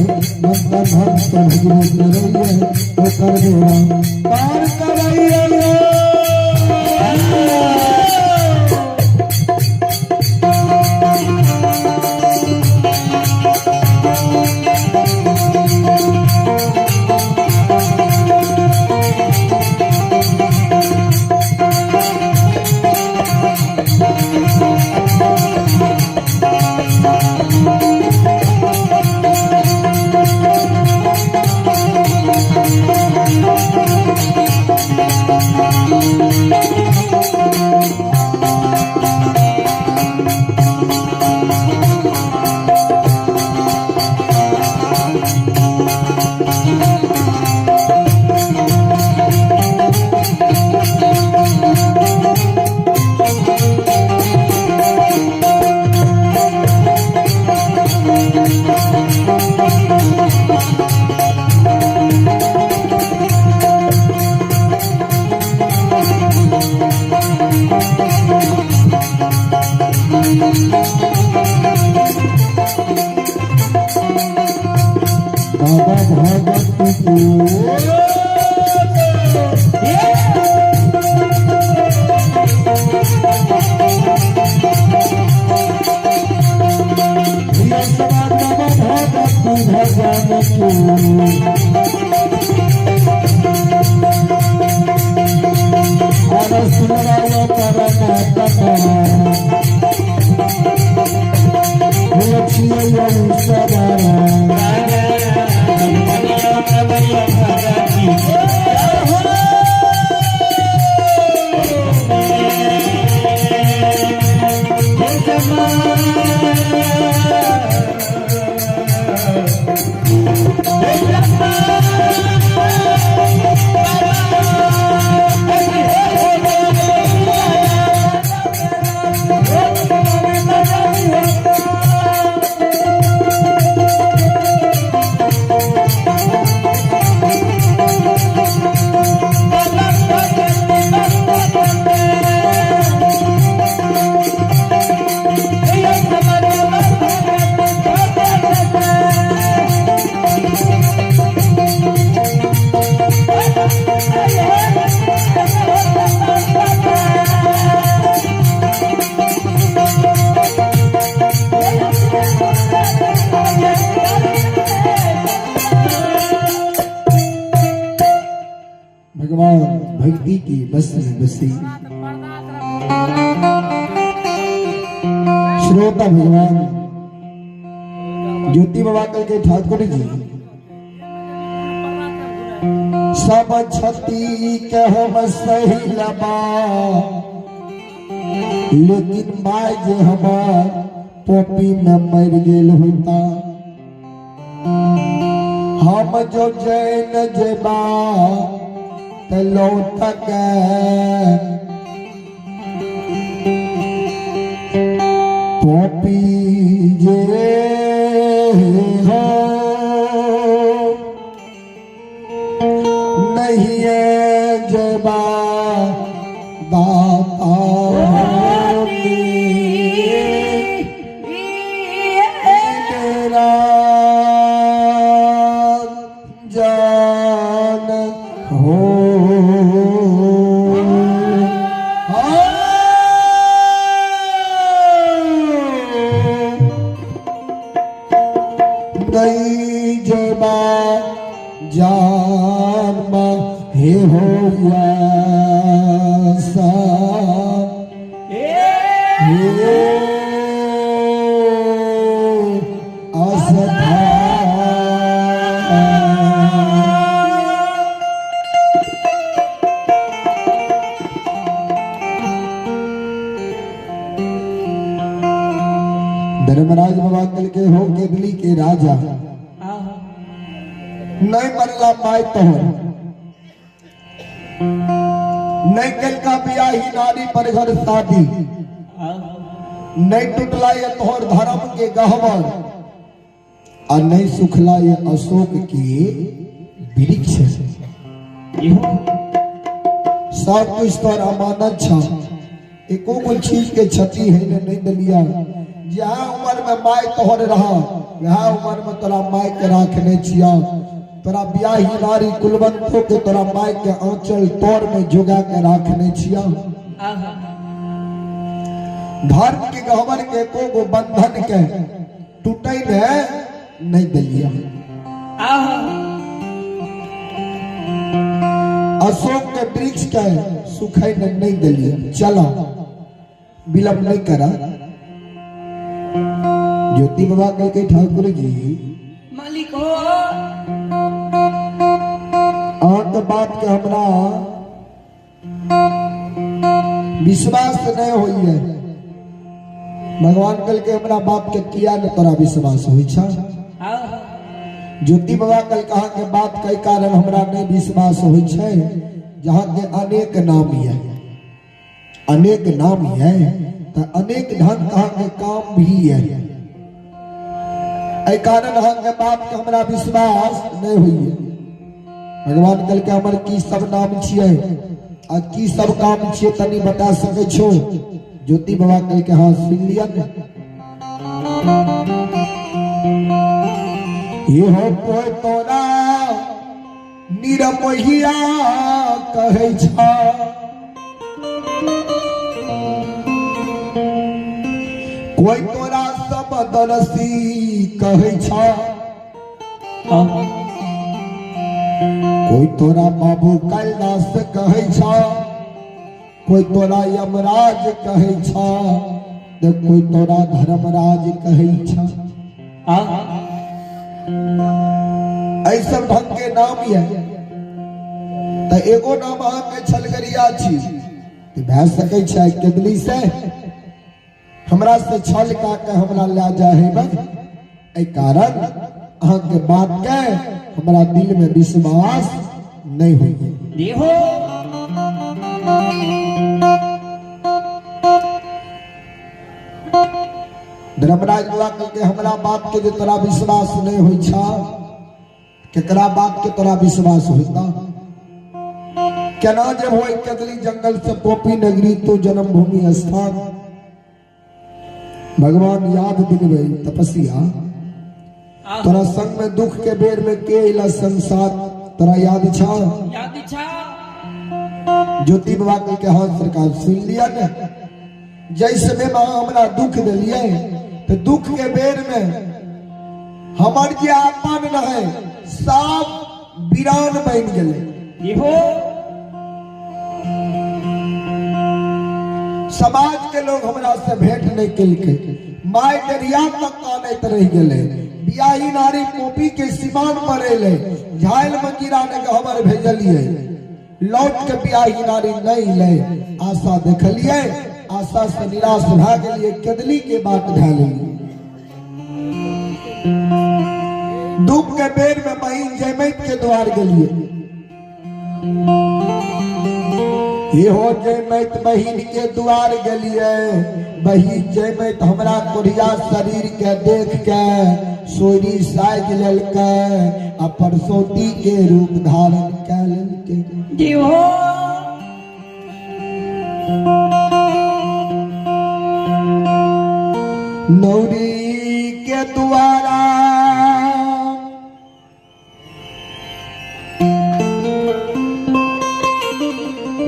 मन का भक्त भगवत करैया वो कर देवा पार करैया भक्ति की बस में बसी। श्रोता भगवान ज्योति बाबा कल के ठाकुर जी सब छती के हम सही लबा, लेकिन माय जे हमार पोपी में मर गेल होता। हम जो जैन जेबा ते लौट के पोपी जे हो नहीं है जेबा दाता मेरा जान हो। गई जेबा जान हे हो सा धर्मराज बाबा कल के हो केदली के राजा नहीं मरला पाए तोहर नहीं कल का बियाही नारी पर घर शादी नहीं टूटला ये तोहर धर्म के गहवर और नहीं सुखला ये अशोक के वृक्ष। सब कुछ तोर अमानत छा, एको कोई चीज के क्षति है नहीं दलिया। जहाँ उम्र में माय तोहर रहा वहाँ उम्र में तोरा माय के राखने छिया। तोरा ब्याही नारी कुलवंतों के तोरा माय के आंचल तोर में जुगा के राखने छिया। धर्म के गहवर के को बंधन के टूटे नहीं दलिया। अशोक के वृक्ष के सुखे नहीं दलिया। चला विलंब नहीं करा। ज्योति बाबा कल के ठाकुर जी मालिक हो अंत बात के हमरा विश्वास नहीं हुई है। भगवान कल के हमरा बाप के किया न तोरा विश्वास हुई छा। ज्योति बाबा कल कहा के बात कई कारण हमरा नहीं विश्वास हुई छे। जहाँ के अनेक नाम है, अनेक नाम है तो अनेक ढंग कहा के काम भी है। ऐ कारण अहाँ के बात के हमरा विश्वास नहीं हुई है। भगवान कल के हमर की सब नाम छिए आ की सब काम छिए तनी बता सके छो। ज्योति बाबा कल के हाँ सुन लिया ये हो कोई तोरा निरमोहिया कहे छा। कोई तोरा सब दरसी कहे छा। कोई तोरा बाबू कैलाश कहे छा। कोई तोरा यमराज कहे छा तो कोई तोरा धर्मराज कहे छा। ऐसा ढंग के नाम है तो एगो नाम अहाँ के छलगरिया छी तो भै सके छै केदली से हमरा से छल का के हमरा ला जा है बस। ए कारण अहाँ के बात के हमरा दिल में विश्वास नहीं हुई। देखो धर्मराज बाबा कल के हमरा बात के जो तोरा विश्वास नहीं हुई छा केकरा बात के तोरा विश्वास होता। केना जब हो केदली जंगल से पोपी नगरी तो जन्मभूमि स्थान। भगवान याद दिलवे तपस्या तोरा संग में दुख के बेर में के इला संसार तोरा याद छा। याद इच्छा ज्योति बाबा कल के हाथ सरकार सुन लिया ने। जैसे में माँ हमरा दुख दिलिए तो दुख के बेर में हमार जे आपन रहे सब वीरान बन गए। देखो समाज के लोग हमरा से भेंट नहीं केलके, माय के रिया तक कानैत रह गेले, बियाही नारी पोपी के सिमान पर एले, झाइल मंजीरा ने हमर भेजलिए, लौट के बियाही नारी नहीं ले, आशा देखलिए, आशा से निराश भ गेलिए, केदली के बाट ढालिए। दुख के बेर में बहिन जयमैत के द्वार गेलिए, हो जयमैत बहिन के द्वार गेलिए, बहिन जयमैत हमरा कोढ़िया शरीर के देख के सोरी साज लेलकै, आ परसौती के रूप धारण कै लेलकै। जी हो नौरी के द्वारा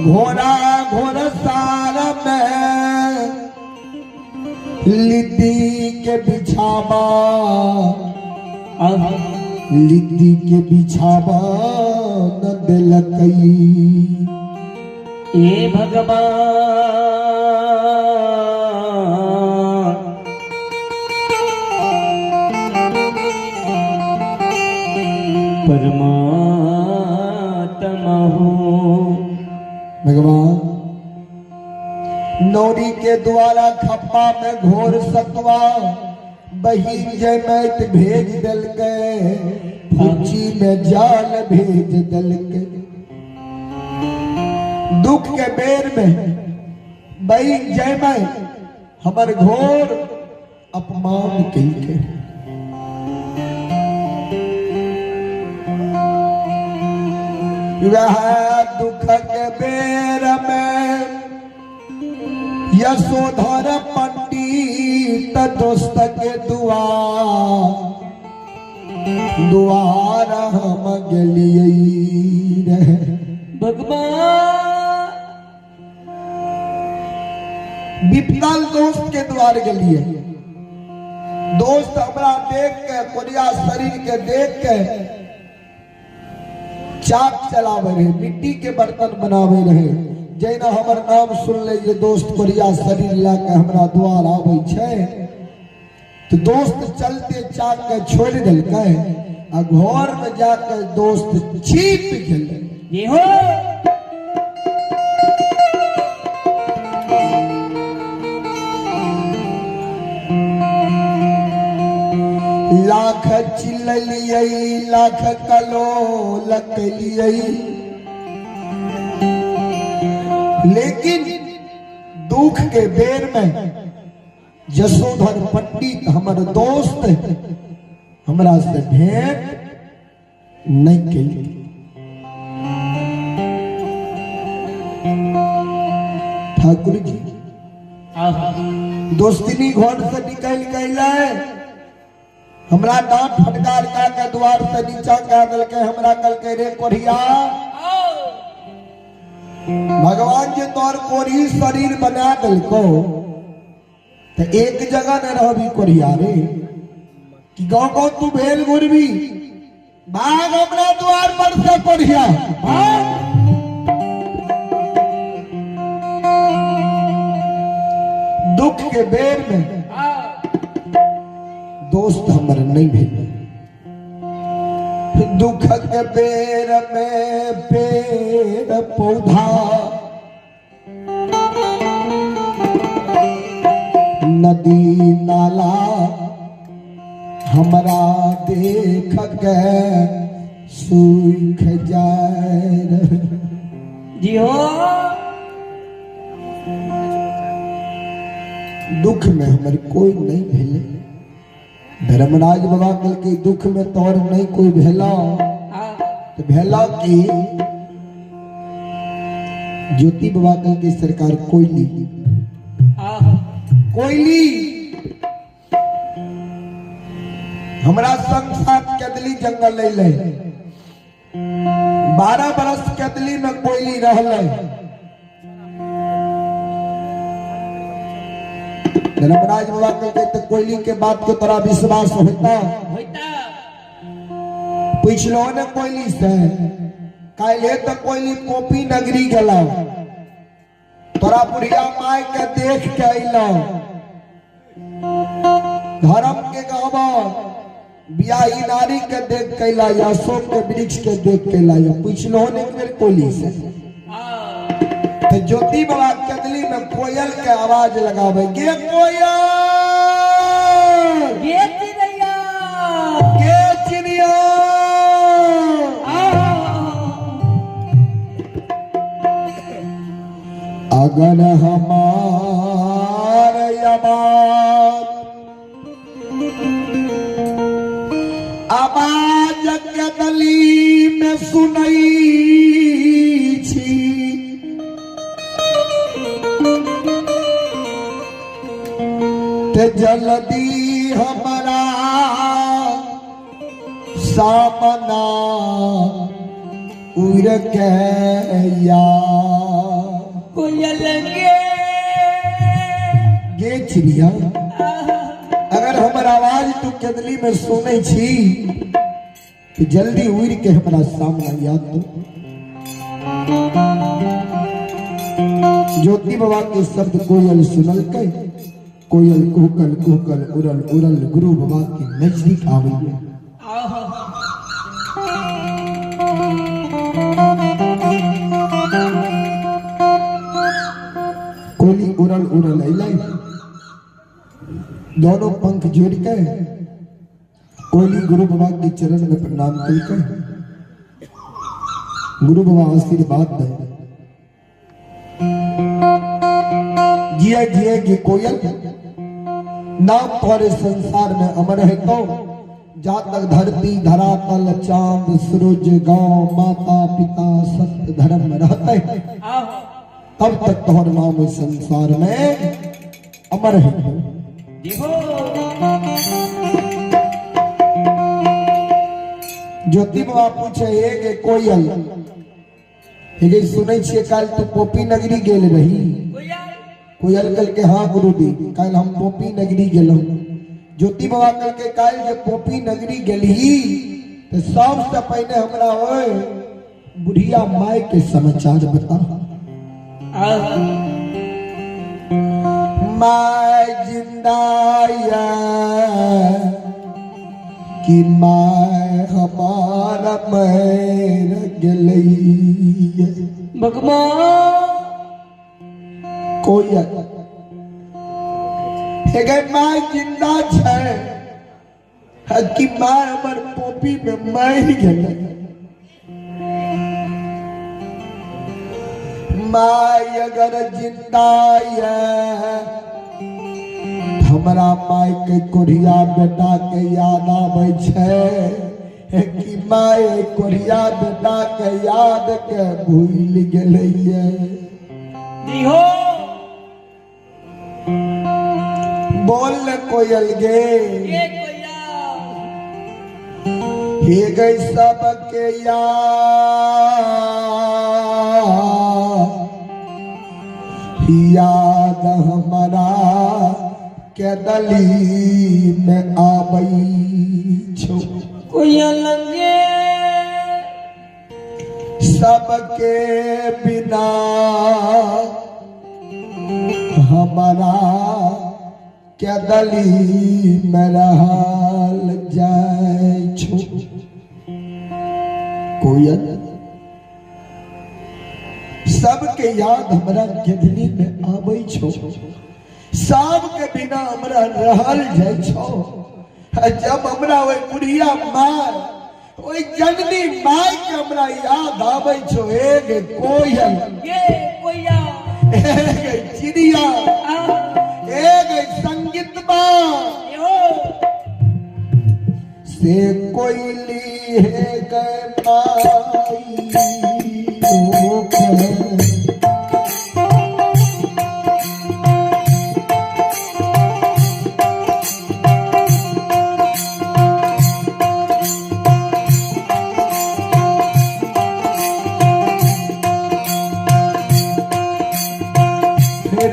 घोड़ा घोड़सार में लिद्दी के बिछावा, लिद्दी के बिछावा न दिलकई, ए भगवान परमात्मा हो। भगवान नौरी के द्वारा खप्पा में घोर सतवा बहिन जयमैत भेज दलके, फुच्ची में जाल भेज दलके। दुख के बेर में बहिन जयमैत हमर घोर अपमान केलके। वह दुख के बेर में यशोधर पंडित दोस्त के दुआर हम गेलिए रे भगवान। विपदाल दोस्त के द्वार गेलिए, दोस्त हमरा देख के कोरिया शरीर के देख के चाक चलावे रहे, मिट्टी के बर्तन बनावे रहे। जैना हमर नाम सुन ले ये दोस्त कोरिया शरीर लाके हमरा द्वार आवे छे, तो दोस्त चलते चाक के छोड़ देलकै, आ घर में जाके दोस्त छिप गेलै। ये हो लाख चिल्लियै लाख कलो लकलियै, लेकिन दुख के बेर में यशोधर पंडित हमर दोस्त हमरा से भेंट नहीं केलकै। ठाकुर जी दोस्तिनी घर से निकल गए, हमरा डांट फटकार के द्वार से नीचा कह दिलके, हमरा कहलकै रे कोढ़िया भगवान जे तोर कोढ़ी शरीर बना दिलको, तो एक जगह न रहबी कोढ़िया रे, कि गाँव गाँव तू भेल घुरबी, भाग हमरा द्वार पर से कोढ़िया भाग। दुख के बेर में दोस्त हमर नहीं भेल, दुख के बेर में पेड़ पौधा नदी नाला हमरा देख के सूख जाए। जी हो दुख में हमारी कोई नहीं भेले। धर्मराज बाबा कल के दुख में तोर नहीं कोई भेला, तो भेला की ज्योति बाबा कल की सरकार कोयली हमरा संग साथ केदली जंगल ले ले, 12 बरस केदली में कोयली रहले। धर्मराज बाबा कहते तो कोयली के बात को तोरा विश्वास होता? पूछलो ने कोयली से, काले तो कोयली पोपी नगरी गला, तोरा बुढ़िया माय के देख के अइलो धर्म के गावा बियाही नारी के देख के अइला या अशोक के वृक्ष के देख के अइला या पूछलो ने मेरे कोली से तो ज्योति बाबा कदली में कोयल के आवाज लगावे गे कोयल ये चिड़ैया गे चिड़िया अगर हमार आवाज कदली में सुनई छी ते जल्दी हमारा सामना उड़ के या कोयल गे चिड़िया अगर हमर आवाज तू कदली में सुने छी तो जल्दी उड़ के हमारा सामना याद तो ज्योति बाबा के शब्द कोयल सुनल के कोयल कुहकल कुहकल उड़ल उड़ल गुरु बाबा के नजदीक आवे कोली उड़ल उड़ल अइलै दोनों पंख जोड़ के कोली गुरु बाबा के चरण में प्रणाम करके गुरु बाबा आशीर्वाद दे जिया जिया की कोयल नाम तोरे संसार में अमर है तो जा तक धरती धरातल चांद सूरज गांव माता पिता सत्य धर्म रहते तब तक तोहर नाम इस संसार में अमर है ज्योति बाबा पूछे हे कोयल हे सुनै छियै काल तू पोपी नगरी गेल रही कोयल कल के हाँ गुरुदेव काल हम पोपी नगरी गेलहुं ज्योति बाबा कल के काल जे पोपी नगरी गेली तो सबसे पहले हमरा ओए बुढ़िया माय के समाचार बता माय जिंदा कि माय हमारा मर गई भगवान कोयल हे गए माय जिंदा छे कि माय हमर पोपी में मर गई माय अगर जिंदा हमरा माय के कोढ़िया बेटा के याद आवे छे कि माय कोढ़िया बेटा के याद के भूल गेलैये जी हो बोल कोयल गे ये कोयल हे गई सबके याद हमारा के दली में आबई छो कोयल सबके बिना हमारा के दली में रहल जाए छो कोयल सबके याद हमरा गदली में आबै छो सबके बिना हमरा रहल जाय छो जब हमरा ओइ बुढ़िया माय ओइ जननी माय के हमरा याद आबै छो एक कोयल ये कोयल एक चिड़िया एक संगीतबा से कोयली है गए माई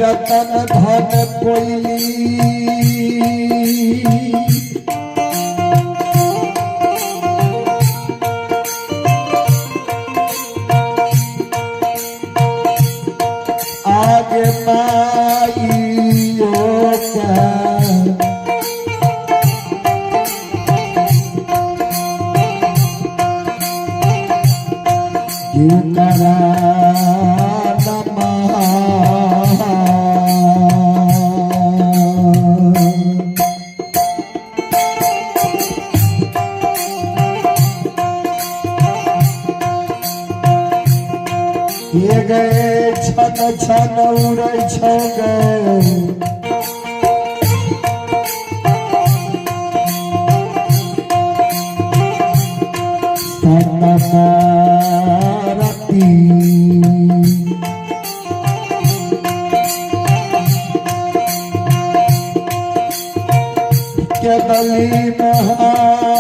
रतन धन कोयली आगे गिरकरा ये गए छन छन उड़ै छौ गए रती के गली महामारोगे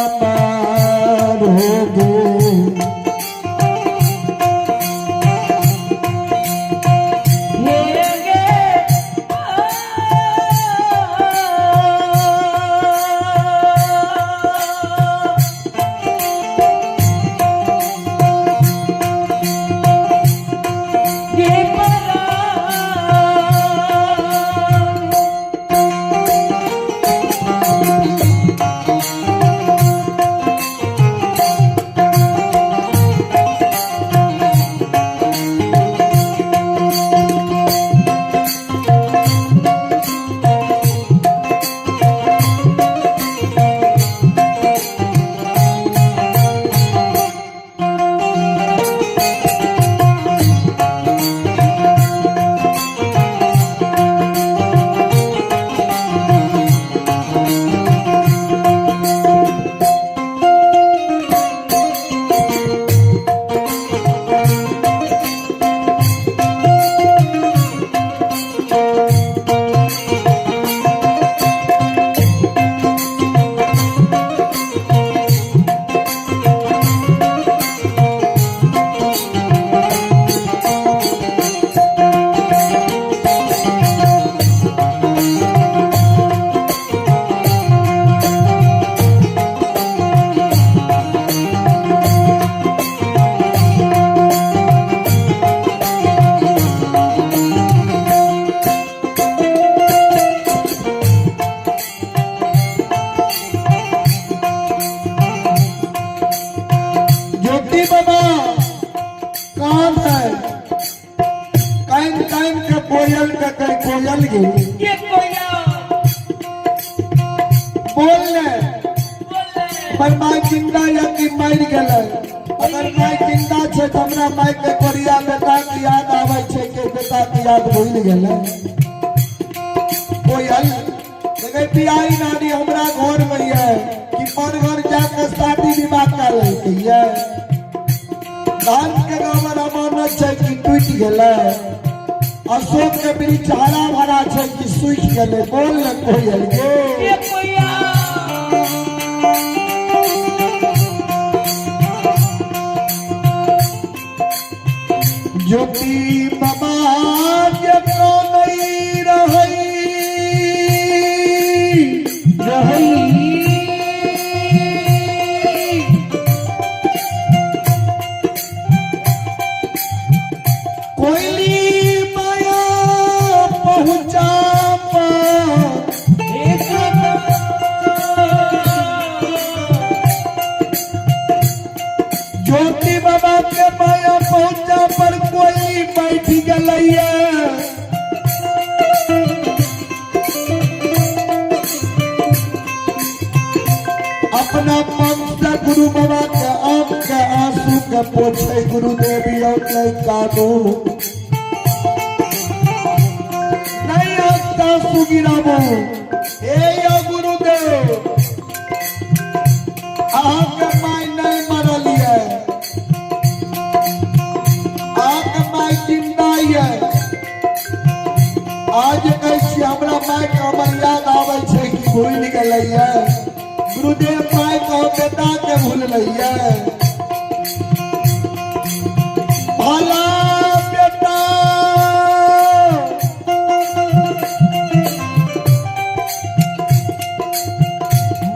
कोयल का कहीं कोयल गई ये कोया बोल ले बोले पर माय जिंदा या कि मर गेलै अगर माय जिंदा छै त हमरा माय के कोरिया बेटा के याद आबै छै के बेटा के याद भूल गेलै कोयल लगे पियाई नानी हमरा घर में है कि पर घर जाके शादी विवाह कर ले है धान के गामर अमानत छै कि टूट गेलै अशोक के वृक्ष हरा भरा छै कि सूखि गेलै बोल न कोयल गे ये कोया ज्योति बाबा जको नहीं रहई कोयली माया पहुंचा ज्योति बाबा के माया पहुंचा पर कोई बैठ गलैया अपना पंख से गुरु बाबा के आंख के आंसू के पोछे गुरुदेवी और कानू नहीं आंखता सुगिराबो ए यो गुरुदेव आके माय नहीं मरलिए आके माय जिंदा है आज कैसे हमरा माय के हमर याद आवे छै कि भूल गेलैया गुरुदेव माय को बेटा के भूल लैया भला बेटा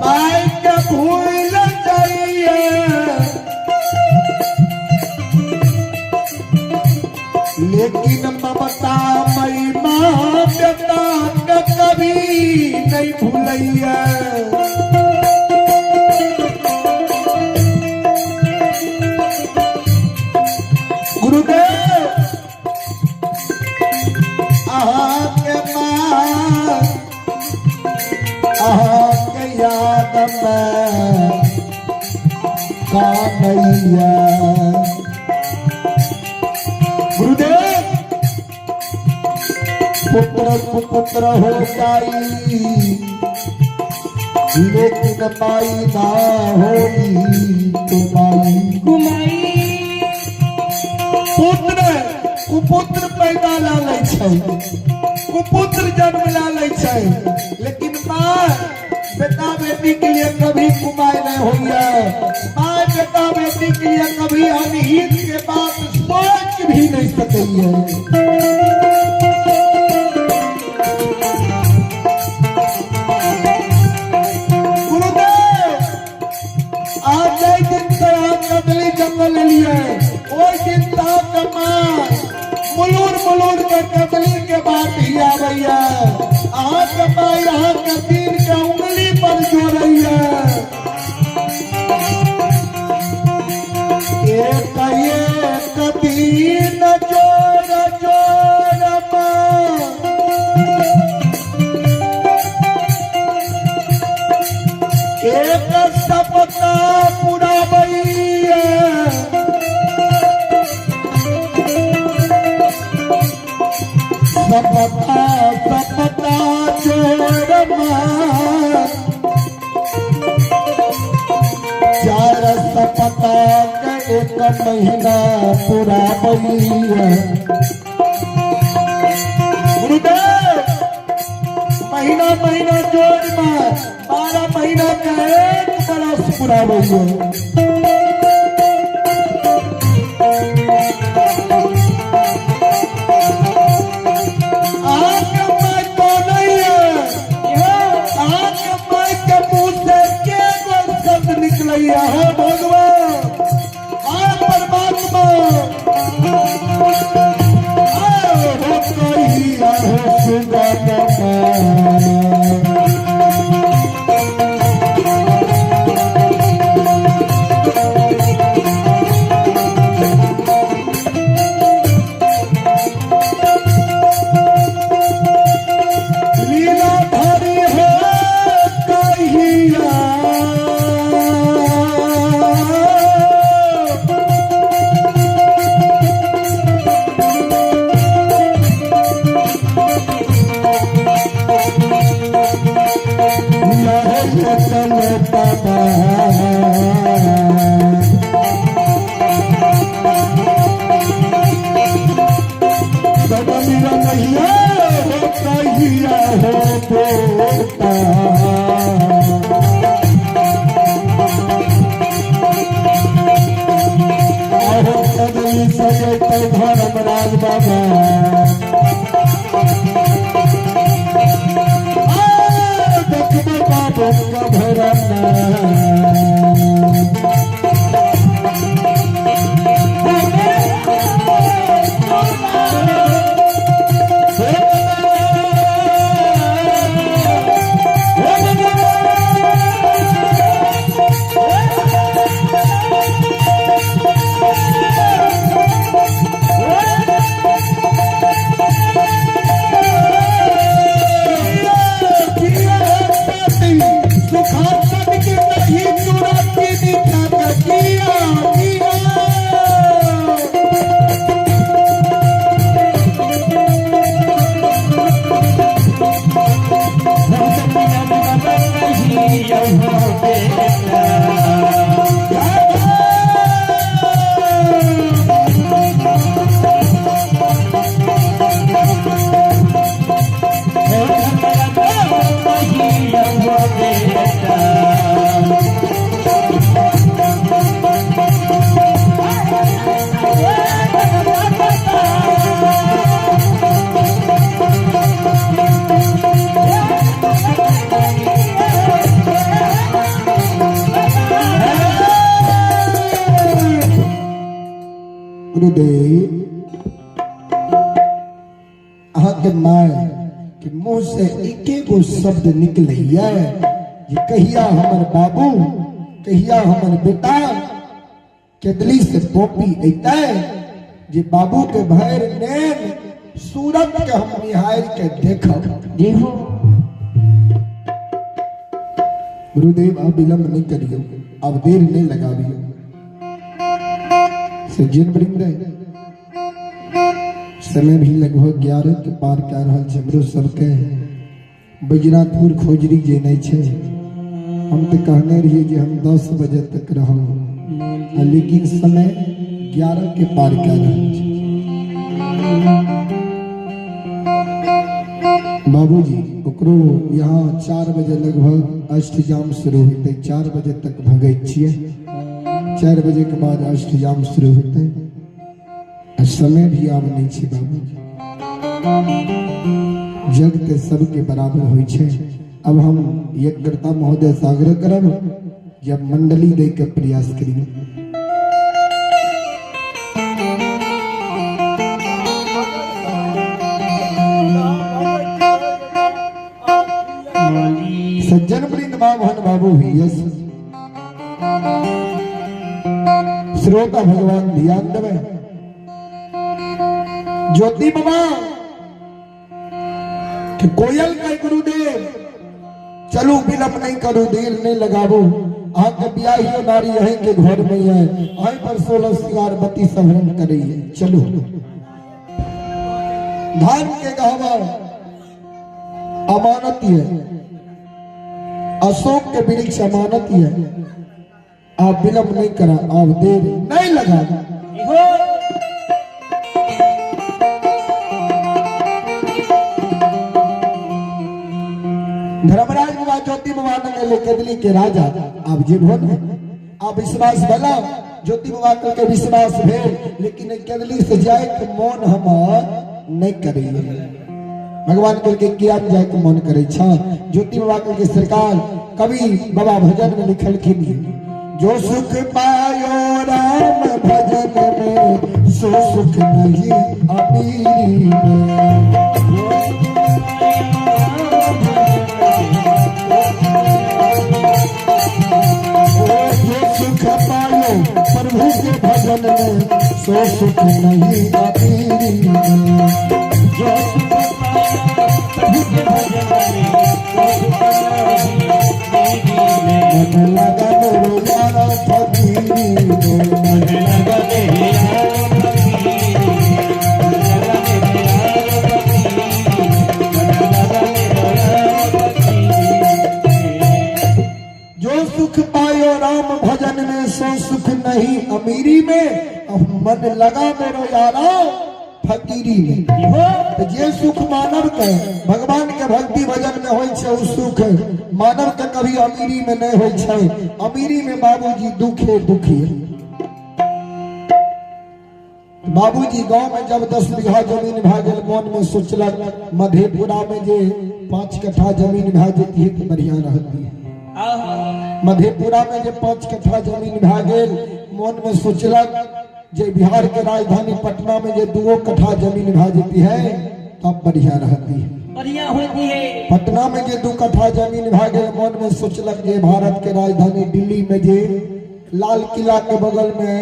माय के भूल जाइए लेकिन ममता मई माँ बेटा के कभी नहीं भूलैया गुरुदेव आके मां आके याद में कामैया गुरुदेव पुत्र कुपुत्र हो जाई लेकिन माई ना होई तुम्हारी घुमाई पुत्र कुपुत्र पैदा ला लै छै कुपुत्र जन्म ला लै छै लेकिन माँ बेटा बेटी के लिए कभी कुमाई नहीं होइया माँ बेटा बेटी के लिए कभी अनहित के बात सोच भी नहीं सकैया जंगल लिए ओई दिन ताप मां मुलूर मुलूर के कबली के बात ही आ भैया आहा के मां यहाँ के तीन के उंगली पर जो रैया एक तीन जोर जोर मां एक सपना पूरा भैया सपता सपता जोर मां चार सपता के एक महीना पूरा भैया गुरुदेव महीना महीना जोड़ में 12 महीना का एक बरस पूरा भैया हो भगवान परमात्मा हो कहिया हो सुगम लीला धरी हो कहिया धर्मराज बाबा देखो बाबू का भरना गुरुदेव अहाँ के माय के मुंह से एके गो शब्द निकले जे कहिया हमर बाबू कहिया हमर बेटा केदली से पोपी अतै जे बाबू के भैर नैन सूरत के हम निहार के देखब। देखो गुरुदेव अब विलंब नहीं करियो, अब देर नहीं लगावियो। सज्जन वृंद समय भी लगभग 11 के पार कर रहल छै। हमरो सबके बैजनाथपुर खोजरी जे नहीं छै, हम तो कहने रहिए जे हम 10 बजे तक रहब, लेकिन समय 11 के पार कर रहल छै। बाबूजी ओकरो यहाँ 4 बजे लगभग अष्टजाम शुरू होते, 4 बजे तक भगै छियै। 4 बजे के बाद अष्टजाम शुरू होते, समय भी आब नहीं छै। बाबूजी जग के सबके बराबर होइ छै। अब हम यज्ञकर्ता महोदय से आग्रह करब जब मंडली दे के प्रयास करिए। सज्जन वृंद मोहन बाबू भी यस श्रोता भगवान ध्यान देवे। ज्योति बाबा कि कोयल का गुरुदेव चलू विलंब नहीं करू, देर नहीं लगाबू। आके ब्याहियो नारी यहीं के घर में है, आई पर 16 सिंगार बत्ती संहरण करिए। चलो धान के गहवा अमानत है, अशोक के वृक्ष अमानत है। आप विलंब नहीं करा, आप देर नहीं लगा। धर्मराज बाबा ज्योति बाबा ने केदली के राजा आप जे भोन आप विश्वास भला ज्योति बाबा के विश्वास भेल, लेकिन केदली से जाए के मन हमार नहीं करिए। भगवान के किया जाए के मन करे छा। ज्योति बाबा के सरकार कवि बाबा भजन में लिखलखिन, जो सुख पायो राम भजन में सो सुख नहीं अमीरी में। सुख पायो प्रभु के भजन में सो सुख नहीं अमीरी में। जो सुख पायो प्रभु के भजन में मन लगा मेरे यारा फकीरी में। मन लगा मेरे यारा सुख पायो राम भजन में सो सुख नहीं अमीरी में। मन लगा मेरो यारा फकीरी में। तो जे सुख मानव के भगवान के भक्ति भजन में होय छै, उ सुख मानव के कभी अमीरी में नहीं होय छै। अमीरी में बाबूजी दुखे दुखी। बाबूजी गांव में जब 10 बीघा जमीन भा गेल, मन में सोचलक मधेपुरा में जे 5 कट्ठा जमीन भा जेती तो बढ़िया रहती है। मधेपुरा में जो 5 कट्ठा जमीन भा गेल, मन में सोचलक जे बिहार के राजधानी पटना में जो 2 कट्ठा जमीन भा जेती है तब बढ़िया रहती है, बढ़िया होती है। पटना में जो 2 कट्ठा जमीन भा गेल, मन में सोचलक जे भारत के राजधानी दिल्ली में जे लाल किला के बगल में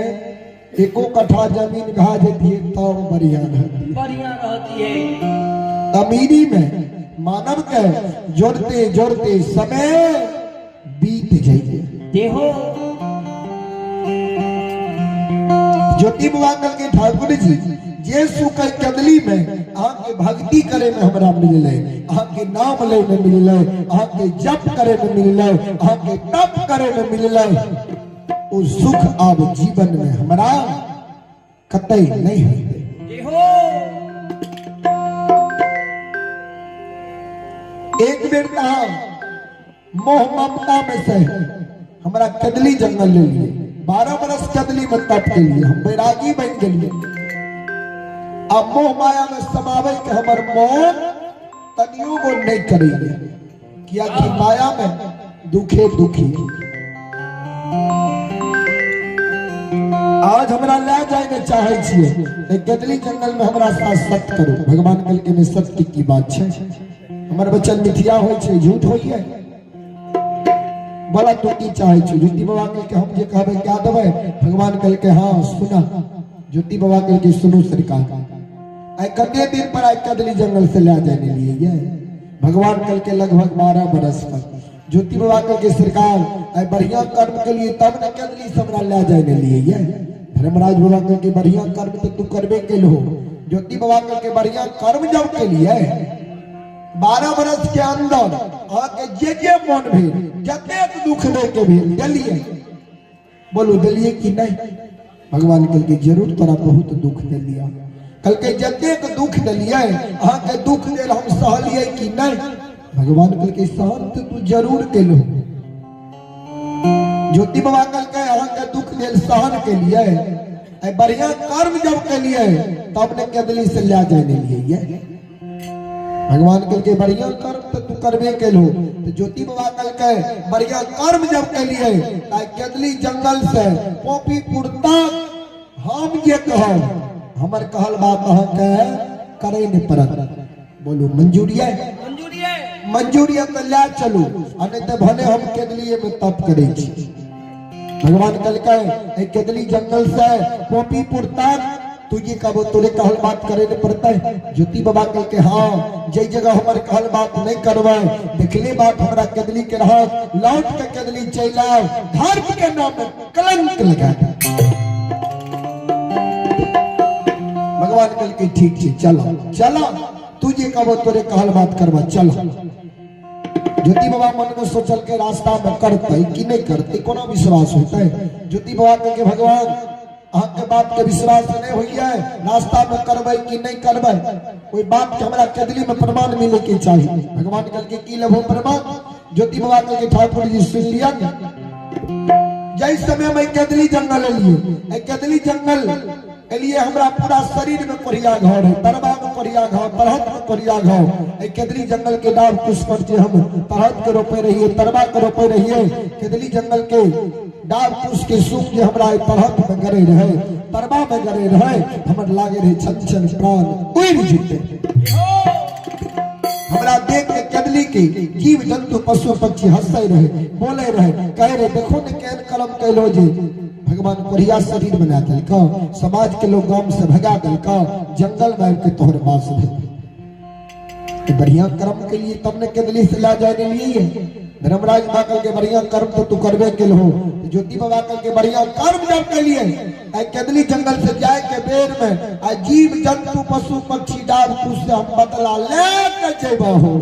1 कट्ठा जमीन भा जेती है तब बढ़िया रहती है। अमीरी में मानव के जोड़ते जोड़ते समय बीत जाइए। देखो ज्योति बाबा के ठाकुर जी जे सुख केदली में आके भक्ति करे में हमरा मिलले, आके नाम ले में मिलले, आके जप करे में मिलले, आके तप करे में मिलले। वो सुख अब जीवन में हमरा कतई नहीं होते। देखो एक बेर कहा मोह ममता में से हमरा केदली जंगल ले लिए, 12 बरस केदली में तप के लिए हम बैरागी बन गए। अब मोह माया में समावे के हमर मन तनियो को नहीं करेंगे, किया कि माया में दुखे दुखी। आज हमरा ले जाए चाहे छिए केदली जंगल में हमरा साथ सत्य करो। भगवान कल के में सत्य की बात है। हमारे बच्चन मिथिया हो झूठ होइए बोला तू की चाहे छी ज्योति बाबा के हम जे कहबे क्या देबे भगवान कल के हाँ सुना ज्योति बाबा कल के सुनो सरकार आई कते दिन पर आई कदली जंगल से ले जाने लिए ये भगवान कल के लगभग 12 बरस पर ज्योति बाबा कल के सरकार आई बढ़िया कर्म के लिए तब न कदली समरा ले जाने लिए ये धर्मराज बाबा कल के बढ़िया कर्म तो तू करबे के लो ज्योति बाबा कल के बढ़िया कर्म जब के लिए 12 बरस के अंदर आके जे मन भेल जतेक दुख दे के भेल दिलिए बोलो दिलिए कि नहीं भगवान कल के जरूर तोरा बहुत दुख दिलिया कल के जतेक दुख दिलिए आके दुख देल हम सहलिए कि नहीं भगवान कल के सहन तो तू जरूर के लो ज्योति बाबा कल के आके दुख देल सहन के लिए बढ़िया कर्म जब के लिए तब ने कदली से ले जाने लिए भगवान कल के बढ़िया कर्म तो तू करबे के लो तो ज्योति बाबा कल के बढ़िया कर्म जब के लिए केदली जंगल से पोपीपुर तक हम ये कहो हमर कहल बात अहाँ के करे न पड़त बोलो मंजूरिया मंजूरिया तो ले चलू नहीं तो भले हम केदली में तप करे छी भगवान कल के केदली जंगल से पोपीपुर तक तुझे कब तोरे कहल बात करे न पड़ता है ज्योति बाबा कल के हाँ जे जगह हमारे कहल बात नहीं करवाए देखले बात हमरा कदली के रहा लौट के कदली चल आओ धर्म के नाम में कलंक लगा भगवान कल के ठीक है चलो चलो तुझे कब तोरे कहल बात करवा चलो ज्योति बाबा मन में सोचल के रास्ता में करते कि नहीं करते कोनो विश्वास होता है ज्योति बाबा कल के भगवान आपके बात के विश्वास नहीं हुई है रास्ता में करबे कि नहीं करबे कोई बात के हमरा कदली में प्रमाण मिले के चाहिए भगवान कल के की लभो प्रमाण ज्योति बाबा कल के ठाकुर जी सुन लिया जय समय में कदली जंगल लिए कदली जंगल लिए हमरा पूरा शरीर में कोरिया घाव है तरबा में कोरिया घाव तरहत में कोरिया घाव कदली जंगल के नाम पुष्प से हम तरहत के रोपे रहिए तरबा के रोपे रहिए कदली जंगल के डाब पुष्प के सूख जे हमरा तरहत में गरे रहे तरबा में गरे रहे हमर लागे रहे छन छन प्राण उड़ जिते हमरा देख के कदली के जीव जंतु पशु पक्षी हंसते रहे बोले रहे कहे रहे देखो ने केन कलम कैलो जे भगवान बढ़िया शरीर बना दिलका समाज के लोग गांव से भगा दिलका जंगल में के तोहर बास भेल बढ़िया कर्म के लिए तब ने कदली से ला जाने लिए धर्मराज बाकल के बढ़िया कर्म तो तू करबे के हो ज्योति बाबा कल के बढ़िया कर्म जब के लिए कदली जंगल से जाए के बेर में जीव जंतु पशु पक्षी डाब कुछ से हम बदला ले जेबा हो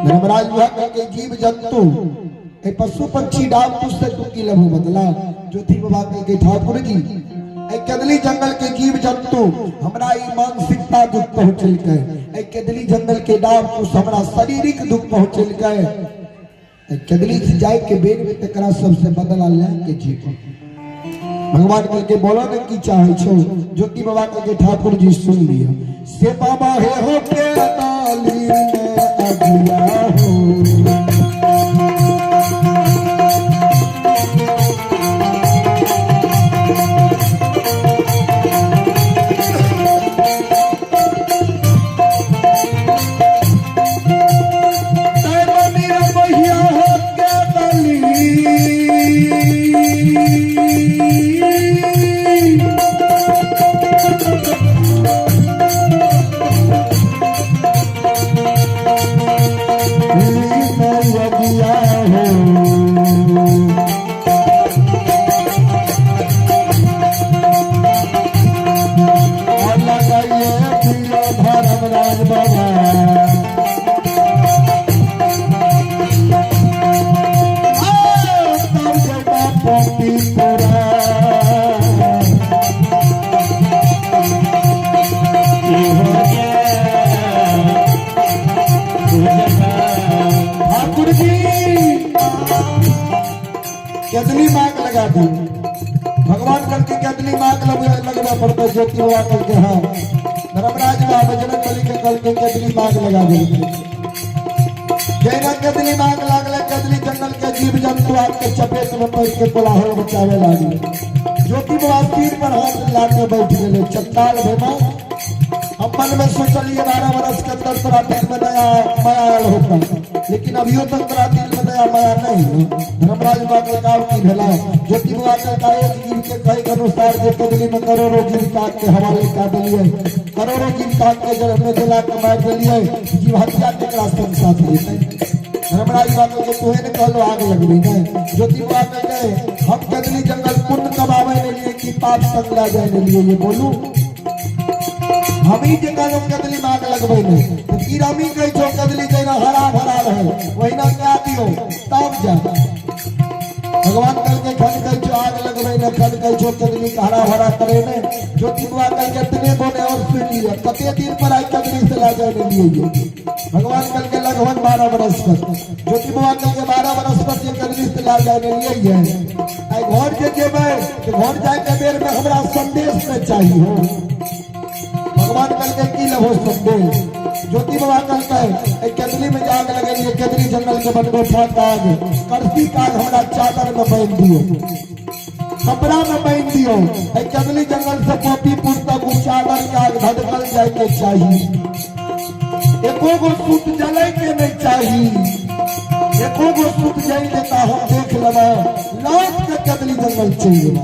धर्मराज बाकल के जीव जंतु पशु पक्षी डाब कुछ से तू की लभो बदला ज्योति बाबा कल के ठाकुर जी कदली जंगल के जीव जंतु हमरा ई मानसिकता दुख पहुंचल के कदली जंगल के डाब कुछ हमरा शारीरिक दुख पहुंचल के कदली से जाए के बेर में तकरा सबसे बदला ले के जीव भगवान कल के बोला न की चाहे छो ज्योति बाबा कल के ठाकुर जी सुन लिया से बाबा हे हो के ताली में अगिया हो कदली मांग लगा दी भगवान कल के कदली मांग लगवा पड़ता ज्योति बाबा कल के हाँ धर्मराज बाबा बजरंग बली के कल के कदली मांग लगा दी जैना कदली मांग लागले कदली जंगल के जीव जंतु आपके चपेट में पड़ के कोलाहल मचावे लागी ज्योति बाबा तीर पर हाथ ला के बैठ गए चट्टाल भेमा हम मन में सोचलिए 12 वर्ष के अंदर तोरा दिल में नया माया आयल होता, लेकिन अभियो तक तोरा दिल में नया माया नहीं है। धर्मराज बाबा के गाँव की भेला ज्योति बाबा के का एक जीव के कहे के अनुसार जे कदली में करोड़ों जीव काट के हवाले कर दिलिए, करोड़ों जीव काट के जल में जला के मार दिलिए, जीव हत्या के रास्ते में साथ लेते। धर्मराज बाबा के तुहे ने कहलो आग लगबी नहीं। ज्योति बाबा के कहे हम कदली जंगल पुण्य कमावे ने लिए कि पाप संग ला जाए ने लिए, ये बोलू हम ही जे कहलो कदली में आग लगबे नहीं। तो कीरामी कहे छो कदली जैना हरा भरा रहे वही ना क्या दियो तब जा। भगवान कल के खन कह छो आग लगबे न, खन कह छो कदली का हरा भरा करे ने। ज्योति बाबा कल के तने बोले और सुन लिया कते दिन पर आई कदली से ला जाए ने लिए। भगवान कल के लगभग 12 वर्ष पर, ज्योति बाबा कल के 12 वर्ष पर जे कदली से ला जाए ने लिए है। आई घर जे जेबै तो घर जाए के बेर में हमरा संदेश में चाहिए हो। भगवान कल के की लहो संदेश। ज्योति बाबा कल के कदली में जाग लगे, कदली जंगल के बनबो ठाक आग करती काग हमरा चादर में बांध दियो, कपड़ा में बांध दियो। कदली जंगल से पोपीपुर तक चादर के आग धड़कल जाए के चाहिए। एको गो सूत जले के नहीं चाहिए, एको गो सूत जल देता हम देख लेबा लौट के कदली जंगल चल जेबा।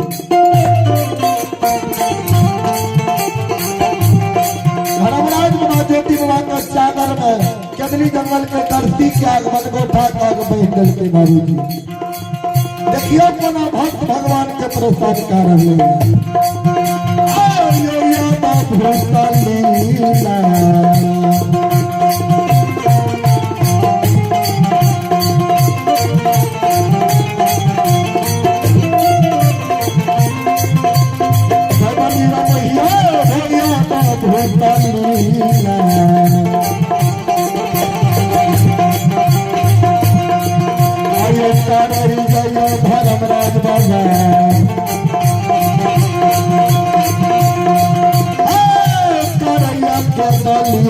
धर्मराज बाबा ज्योति बाबा का चादर में कदली जंगल के करती के आग बनगोठा का आग बहल के बाबू जी देखियो कोना भक्त भगवान के प्रसाद कर रहे हैं। आयो या बाप भोस्ता लीला धर्मराज बाबा करैया के दली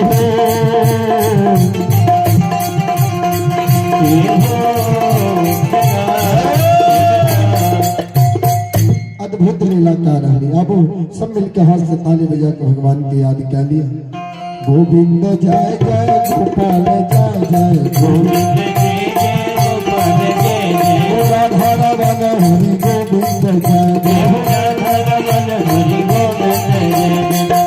अद्भुत लीला का रही। अब सब मिलकर हाथ से ताली बजा के भगवान की याद क्या लिया। गोविंद जय जय गोपाल जय जय गोविंद राधा रमन हरि गोविंद जय जय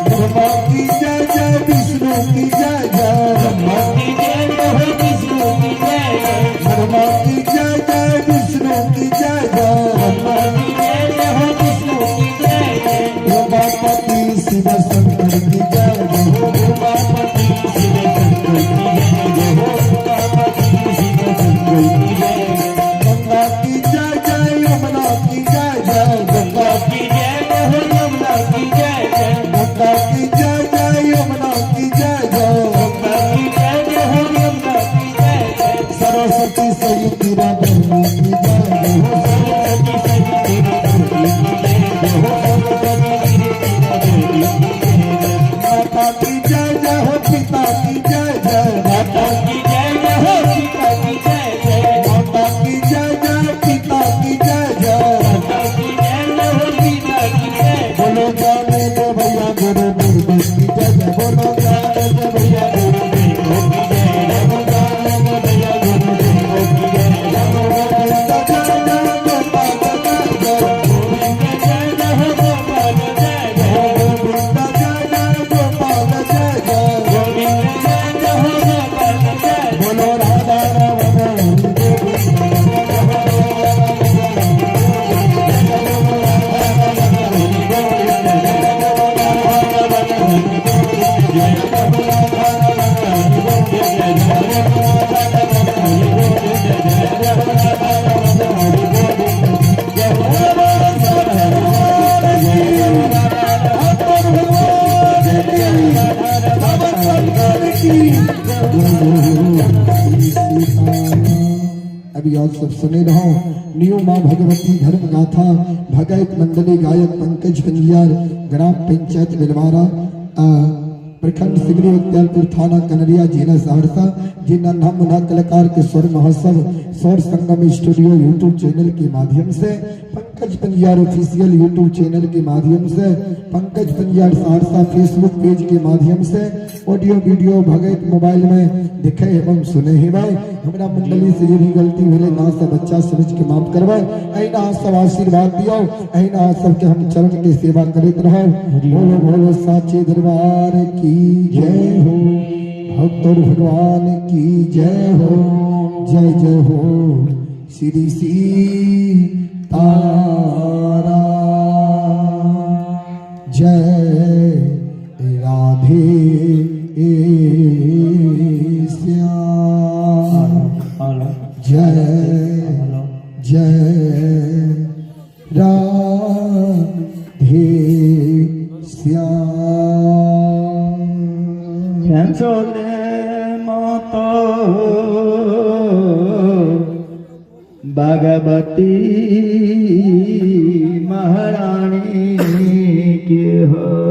ब्रह्मा की जय जय विष्णु की जय जय ब्रह्मा की जय जय विष्णु की जय जय ब्रह्मा की जय जय विष्णु की जय जय ब्रह्मा की जय जय विष्णु की जय जय ब्रह्मापति शिव शंकर की जय जय ब्रह्मापति शिव शंकर की जय जय ब्रह्मापति शिव शंकर की जय गंगा की जय जय यमुना की जय जय गंगा की जय जय यमुना की जय जय गंगा की जय जय यमुना की जय जय गंगा की जय जय यमुना की जय जय सरस्वती सही तेरा बहनी की जय जय सरस्वती सही तेरा बहनी की जय जय माता की जय जय हो पिता की जय जय माता की जय जय हो पिता की जय जय माता की जय जय पिता की जय जय माता की जय जय हो पिता की जय बोलो जाने दे भैया गुरु गुरु की जय जय बोलो जाने दे भैया गुरु गुरु की जय जय बोलो जाने दे भैया गुरु गुरु की जय जय गोविंद जय जय गोपाल जय जय गोविंद जय जय हो गोपाल जय जय गोविंद जय जय गोपाल जय जय गोविंद जय जय हो गोपाल जय बोलो राधा रमन अभी आप सब सुने रहो। नियो माँ भगवती धर्म गाथा भगत मंडली गायक पंकज पंजियार ग्राम पंचायत बिलवारा प्रखंड सिगरी उद्यालपुर थाना कनरिया जिला सहरसा जिन्ना नाम मुना कलाकार के स्वर महोत्सव स्वर संगम स्टूडियो यूट्यूब चैनल के माध्यम से Pankaj Pankaj Punjab official YouTube channel के माध्यम से, पंकज पंजाब सहरसा फेसबुक पेज के माध्यम से ऑडियो वीडियो भगत मोबाइल में दिखे एवं सुने ही भाई। हमारा मंडली से ये भी गलती मिले ना सब बच्चा समझ के माफ करवाए। ऐना सब आशीर्वाद दियो, ऐना सबके हम चरण के सेवा करते रहो। बोलो बोलो साचे दरबार की जय हो, भक्त और भगवान की जय हो, जय जय हो श्री सीताराम, जय राधे श्याम, जय जय राधे श्याम। चले माता भगवती महारानी की हो।